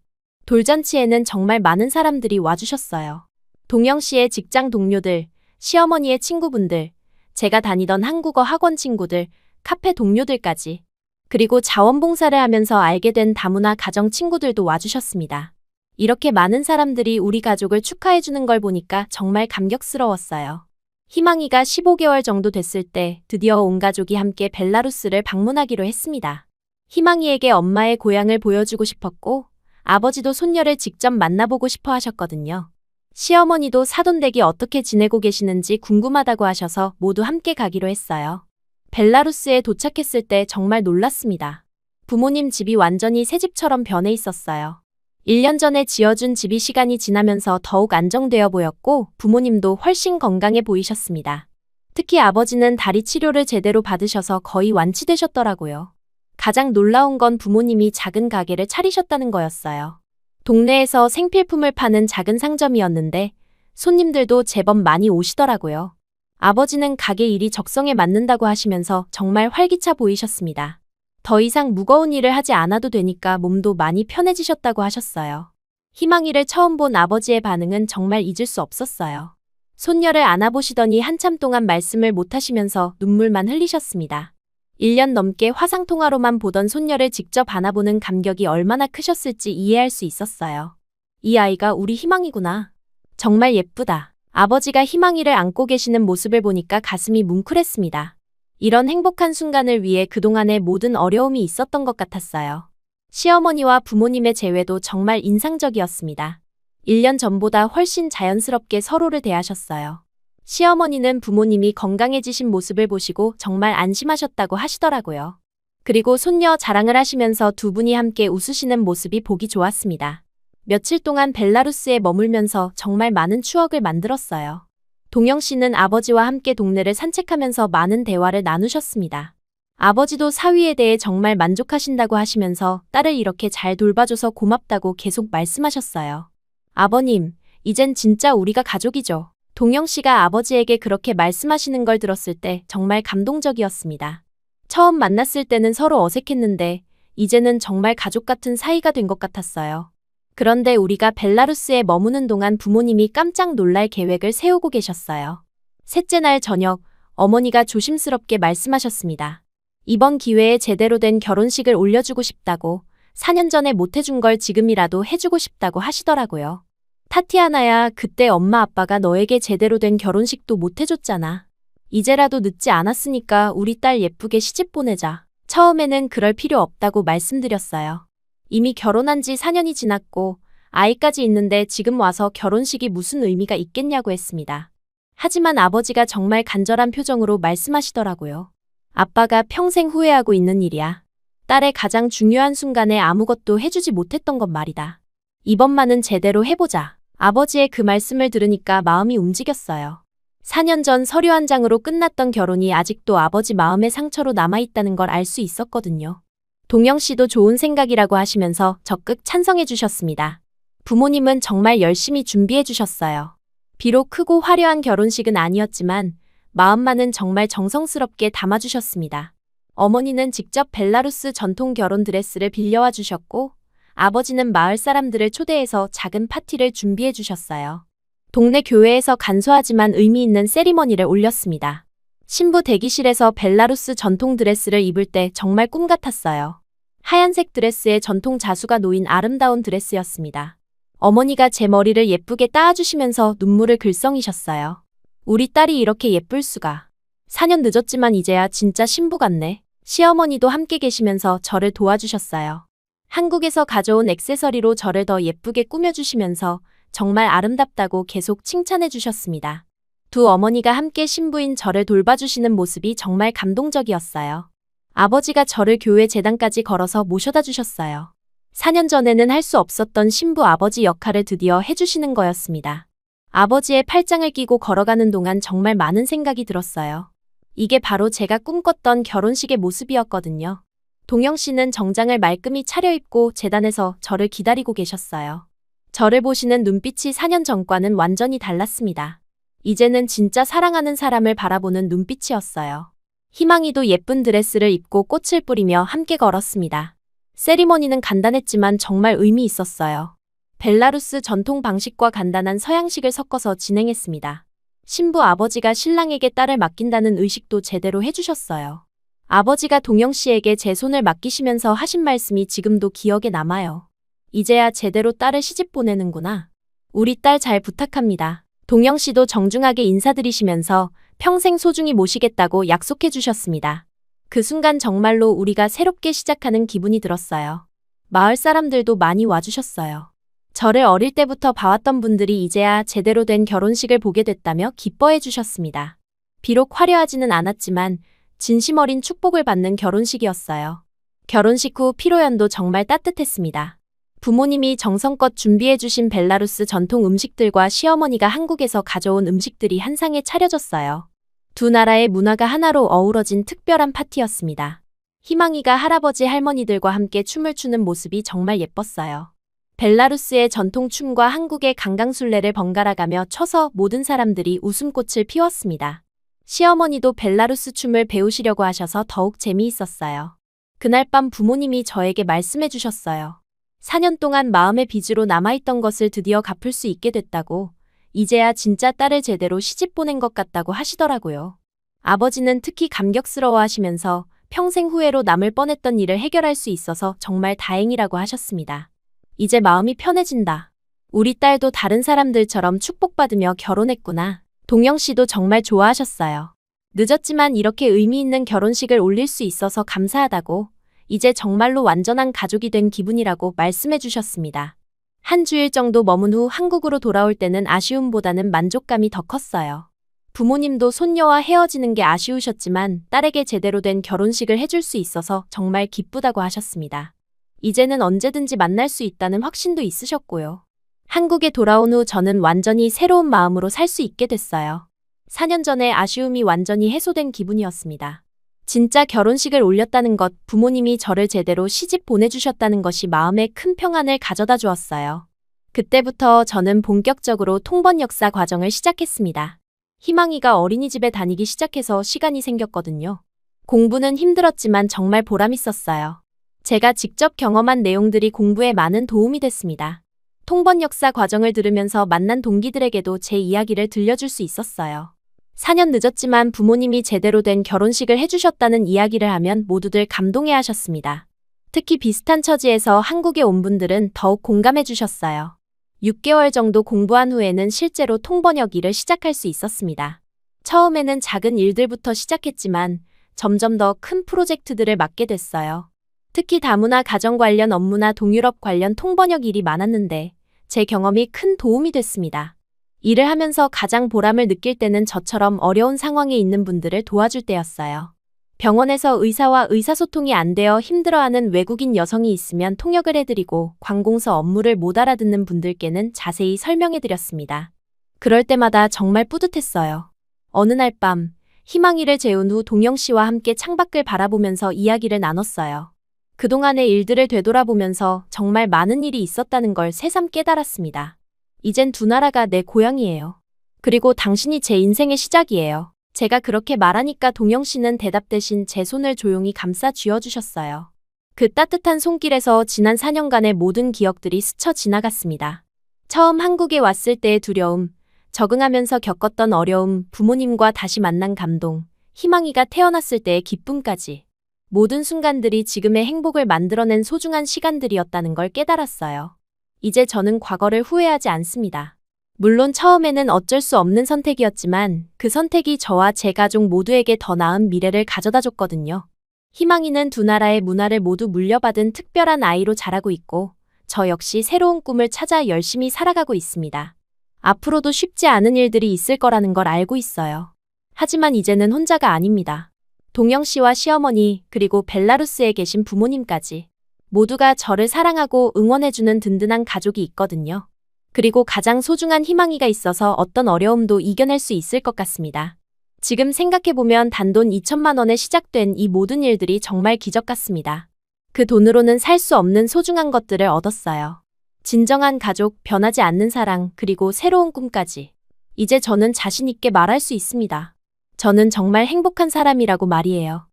돌잔치에는 정말 많은 사람들이 와주셨어요. 동영 씨의 직장 동료들, 시어머니의 친구분들, 제가 다니던 한국어 학원 친구들, 카페 동료들까지. 그리고 자원봉사를 하면서 알게 된 다문화 가정 친구들도 와주셨습니다. 이렇게 많은 사람들이 우리 가족을 축하해주는 걸 보니까 정말 감격스러웠어요. 희망이가 15개월 정도 됐을 때 드디어 온 가족이 함께 벨라루스를 방문하기로 했습니다. 희망이에게 엄마의 고향을 보여주고 싶었고 아버지도 손녀를 직접 만나보고 싶어 하셨거든요. 시어머니도 사돈댁이 어떻게 지내고 계시는지 궁금하다고 하셔서 모두 함께 가기로 했어요. 벨라루스에 도착했을 때 정말 놀랐습니다. 부모님 집이 완전히 새 집처럼 변해 있었어요. 1년 전에 지어준 집이 시간이 지나면서 더욱 안정되어 보였고 부모님도 훨씬 건강해 보이셨습니다. 특히 아버지는 다리 치료를 제대로 받으셔서 거의 완치되셨더라고요. 가장 놀라운 건 부모님이 작은 가게를 차리셨다는 거였어요. 동네에서 생필품을 파는 작은 상점이었는데 손님들도 제법 많이 오시더라고요. 아버지는 가게 일이 적성에 맞는다고 하시면서 정말 활기차 보이셨습니다. 더 이상 무거운 일을 하지 않아도 되니까 몸도 많이 편해지셨다고 하셨어요. 희망이를 처음 본 아버지의 반응은 정말 잊을 수 없었어요. 손녀를 안아보시더니 한참 동안 말씀을 못 하시면서 눈물만 흘리셨습니다. 1년 넘게 화상통화로만 보던 손녀를 직접 안아보는 감격이 얼마나 크셨을지 이해할 수 있었어요. 이 아이가 우리 희망이구나. 정말 예쁘다. 아버지가 희망이를 안고 계시는 모습을 보니까 가슴이 뭉클했습니다. 이런 행복한 순간을 위해 그동안의 모든 어려움이 있었던 것 같았어요. 시어머니와 부모님의 재회도 정말 인상적이었습니다. 1년 전보다 훨씬 자연스럽게 서로를 대하셨어요. 시어머니는 부모님이 건강해지신 모습을 보시고 정말 안심하셨다고 하시더라고요. 그리고 손녀 자랑을 하시면서 두 분이 함께 웃으시는 모습이 보기 좋았습니다. 며칠 동안 벨라루스에 머물면서 정말 많은 추억을 만들었어요. 동영 씨는 아버지와 함께 동네를 산책하면서 많은 대화를 나누셨습니다. 아버지도 사위에 대해 정말 만족하신다고 하시면서 딸을 이렇게 잘 돌봐줘서 고맙다고 계속 말씀하셨어요. 아버님, 이젠 진짜 우리가 가족이죠. 동영 씨가 아버지에게 그렇게 말씀하시는 걸 들었을 때 정말 감동적이었습니다. 처음 만났을 때는 서로 어색했는데 이제는 정말 가족 같은 사이가 된 것 같았어요. 그런데 우리가 벨라루스에 머무는 동안 부모님이 깜짝 놀랄 계획을 세우고 계셨어요. 셋째 날 저녁, 어머니가 조심스럽게 말씀하셨습니다. 이번 기회에 제대로 된 결혼식을 올려주고 싶다고, 4년 전에 못해준 걸 지금이라도 해주고 싶다고 하시더라고요. 타티아나야, 그때 엄마 아빠가 너에게 제대로 된 결혼식도 못해줬잖아. 이제라도 늦지 않았으니까 우리 딸 예쁘게 시집 보내자. 처음에는 그럴 필요 없다고 말씀드렸어요. 이미 결혼한 지 4년이 지났고 아이까지 있는데 지금 와서 결혼식이 무슨 의미가 있겠냐고 했습니다. 하지만 아버지가 정말 간절한 표정으로 말씀하시더라고요. 아빠가 평생 후회하고 있는 일이야. 딸의 가장 중요한 순간에 아무것도 해주지 못했던 것 말이다. 이번만은 제대로 해보자. 아버지의 그 말씀을 들으니까 마음이 움직였어요. 4년 전 서류 한 장으로 끝났던 결혼이 아직도 아버지 마음의 상처로 남아있다는 걸 알 수 있었거든요. 동영 씨도 좋은 생각이라고 하시면서 적극 찬성해 주셨습니다. 부모님은 정말 열심히 준비해 주셨어요. 비록 크고 화려한 결혼식은 아니었지만 마음만은 정말 정성스럽게 담아주셨습니다. 어머니는 직접 벨라루스 전통 결혼 드레스를 빌려와 주셨고 아버지는 마을 사람들을 초대해서 작은 파티를 준비해 주셨어요. 동네 교회에서 간소하지만 의미 있는 세리머니를 올렸습니다. 신부 대기실에서 벨라루스 전통 드레스를 입을 때 정말 꿈 같았어요. 하얀색 드레스에 전통 자수가 놓인 아름다운 드레스였습니다. 어머니가 제 머리를 예쁘게 따아주시면서 눈물을 글썽이셨어요. 우리 딸이 이렇게 예쁠 수가. 4년 늦었지만 이제야 진짜 신부 같네. 시어머니도 함께 계시면서 저를 도와주셨어요. 한국에서 가져온 액세서리로 저를 더 예쁘게 꾸며주시면서 정말 아름답다고 계속 칭찬해 주셨습니다. 두 어머니가 함께 신부인 저를 돌봐주시는 모습이 정말 감동적이었어요. 아버지가 저를 교회 제단까지 걸어서 모셔다 주셨어요. 4년 전에는 할 수 없었던 신부 아버지 역할을 드디어 해주시는 거였습니다. 아버지의 팔짱을 끼고 걸어가는 동안 정말 많은 생각이 들었어요. 이게 바로 제가 꿈꿨던 결혼식의 모습이었거든요. 동영 씨는 정장을 말끔히 차려입고 제단에서 저를 기다리고 계셨어요. 저를 보시는 눈빛이 4년 전과는 완전히 달랐습니다. 이제는 진짜 사랑하는 사람을 바라보는 눈빛이었어요. 희망이도 예쁜 드레스를 입고 꽃을 뿌리며 함께 걸었습니다. 세리머니는 간단했지만 정말 의미 있었어요. 벨라루스 전통 방식과 간단한 서양식을 섞어서 진행했습니다. 신부 아버지가 신랑에게 딸을 맡긴다는 의식도 제대로 해주셨어요. 아버지가 동영 씨에게 제 손을 맡기시면서 하신 말씀이 지금도 기억에 남아요. 이제야 제대로 딸을 시집 보내는구나. 우리 딸 잘 부탁합니다. 동영 씨도 정중하게 인사드리시면서 평생 소중히 모시겠다고 약속해 주셨습니다. 그 순간 정말로 우리가 새롭게 시작하는 기분이 들었어요. 마을 사람들도 많이 와주셨어요. 저를 어릴 때부터 봐왔던 분들이 이제야 제대로 된 결혼식을 보게 됐다며 기뻐해 주셨습니다. 비록 화려하지는 않았지만 진심 어린 축복을 받는 결혼식이었어요. 결혼식 후 피로연도 정말 따뜻했습니다. 부모님이 정성껏 준비해 주신 벨라루스 전통 음식들과 시어머니가 한국에서 가져온 음식들이 한 상에 차려졌어요. 두 나라의 문화가 하나로 어우러진 특별한 파티였습니다. 희망이가 할아버지 할머니들과 함께 춤을 추는 모습이 정말 예뻤어요. 벨라루스의 전통 춤과 한국의 강강술래를 번갈아가며 춰서 모든 사람들이 웃음꽃을 피웠습니다. 시어머니도 벨라루스 춤을 배우시려고 하셔서 더욱 재미있었어요. 그날 밤 부모님이 저에게 말씀해 주셨어요. 4년 동안 마음의 빚으로 남아있던 것을 드디어 갚을 수 있게 됐다고, 이제야 진짜 딸을 제대로 시집 보낸 것 같다고 하시더라고요. 아버지는 특히 감격스러워 하시면서 평생 후회로 남을 뻔했던 일을 해결할 수 있어서 정말 다행이라고 하셨습니다. 이제 마음이 편해진다. 우리 딸도 다른 사람들처럼 축복받으며 결혼했구나. 동영 씨도 정말 좋아하셨어요. 늦었지만 이렇게 의미 있는 결혼식을 올릴 수 있어서 감사하다고, 이제 정말로 완전한 가족이 된 기분이라고 말씀해 주셨습니다. 한 주일 정도 머문 후 한국으로 돌아올 때는 아쉬움보다는 만족감이 더 컸어요. 부모님도 손녀와 헤어지는 게 아쉬우셨지만 딸에게 제대로 된 결혼식을 해줄 수 있어서 정말 기쁘다고 하셨습니다. 이제는 언제든지 만날 수 있다는 확신도 있으셨고요. 한국에 돌아온 후 저는 완전히 새로운 마음으로 살 수 있게 됐어요. 4년 전에 아쉬움이 완전히 해소된 기분이었습니다. 진짜 결혼식을 올렸다는 것, 부모님이 저를 제대로 시집 보내주셨다는 것이 마음에 큰 평안을 가져다 주었어요. 그때부터 저는 본격적으로 통번 역사 과정을 시작했습니다. 희망이가 어린이집에 다니기 시작해서 시간이 생겼거든요. 공부는 힘들었지만 정말 보람있었어요. 제가 직접 경험한 내용들이 공부에 많은 도움이 됐습니다. 통번 역사 과정을 들으면서 만난 동기들에게도 제 이야기를 들려줄 수 있었어요. 4년 늦었지만 부모님이 제대로 된 결혼식을 해주셨다는 이야기를 하면 모두들 감동해 하셨습니다. 특히 비슷한 처지에서 한국에 온 분들은 더욱 공감해 주셨어요. 6개월 정도 공부한 후에는 실제로 통번역 일을 시작할 수 있었습니다. 처음에는 작은 일들부터 시작했지만 점점 더 큰 프로젝트들을 맡게 됐어요. 특히 다문화 가정 관련 업무나 동유럽 관련 통번역 일이 많았는데 제 경험이 큰 도움이 됐습니다. 일을 하면서 가장 보람을 느낄 때는 저처럼 어려운 상황에 있는 분들을 도와줄 때였어요. 병원에서 의사와 의사소통이 안 되어 힘들어하는 외국인 여성이 있으면 통역을 해드리고 관공서 업무를 못 알아듣는 분들께는 자세히 설명해드렸습니다. 그럴 때마다 정말 뿌듯했어요. 어느 날 밤, 희망이를 재운 후 동영 씨와 함께 창밖을 바라보면서 이야기를 나눴어요. 그동안의 일들을 되돌아보면서 정말 많은 일이 있었다는 걸 새삼 깨달았습니다. 이젠 두 나라가 내 고향이에요. 그리고 당신이 제 인생의 시작이에요. 제가 그렇게 말하니까 동영 씨는 대답 대신 제 손을 조용히 감싸 쥐어주셨어요. 그 따뜻한 손길에서 지난 4년간의 모든 기억들이 스쳐 지나갔습니다. 처음 한국에 왔을 때의 두려움, 적응하면서 겪었던 어려움, 부모님과 다시 만난 감동, 희망이가 태어났을 때의 기쁨까지. 모든 순간들이 지금의 행복을 만들어낸 소중한 시간들이었다는 걸 깨달았어요. 이제 저는 과거를 후회하지 않습니다. 물론 처음에는 어쩔 수 없는 선택이었지만 그 선택이 저와 제 가족 모두에게 더 나은 미래를 가져다 줬거든요. 희망이는 두 나라의 문화를 모두 물려받은 특별한 아이로 자라고 있고 저 역시 새로운 꿈을 찾아 열심히 살아가고 있습니다. 앞으로도 쉽지 않은 일들이 있을 거라는 걸 알고 있어요. 하지만 이제는 혼자가 아닙니다. 동영 씨와 시어머니 그리고 벨라루스에 계신 부모님까지 모두가 저를 사랑하고 응원해주는 든든한 가족이 있거든요. 그리고 가장 소중한 희망이가 있어서 어떤 어려움도 이겨낼 수 있을 것 같습니다. 지금 생각해보면 단돈 2천만 원에 시작된 이 모든 일들이 정말 기적 같습니다. 그 돈으로는 살 수 없는 소중한 것들을 얻었어요. 진정한 가족, 변하지 않는 사랑, 그리고 새로운 꿈까지. 이제 저는 자신 있게 말할 수 있습니다. 저는 정말 행복한 사람이라고 말이에요.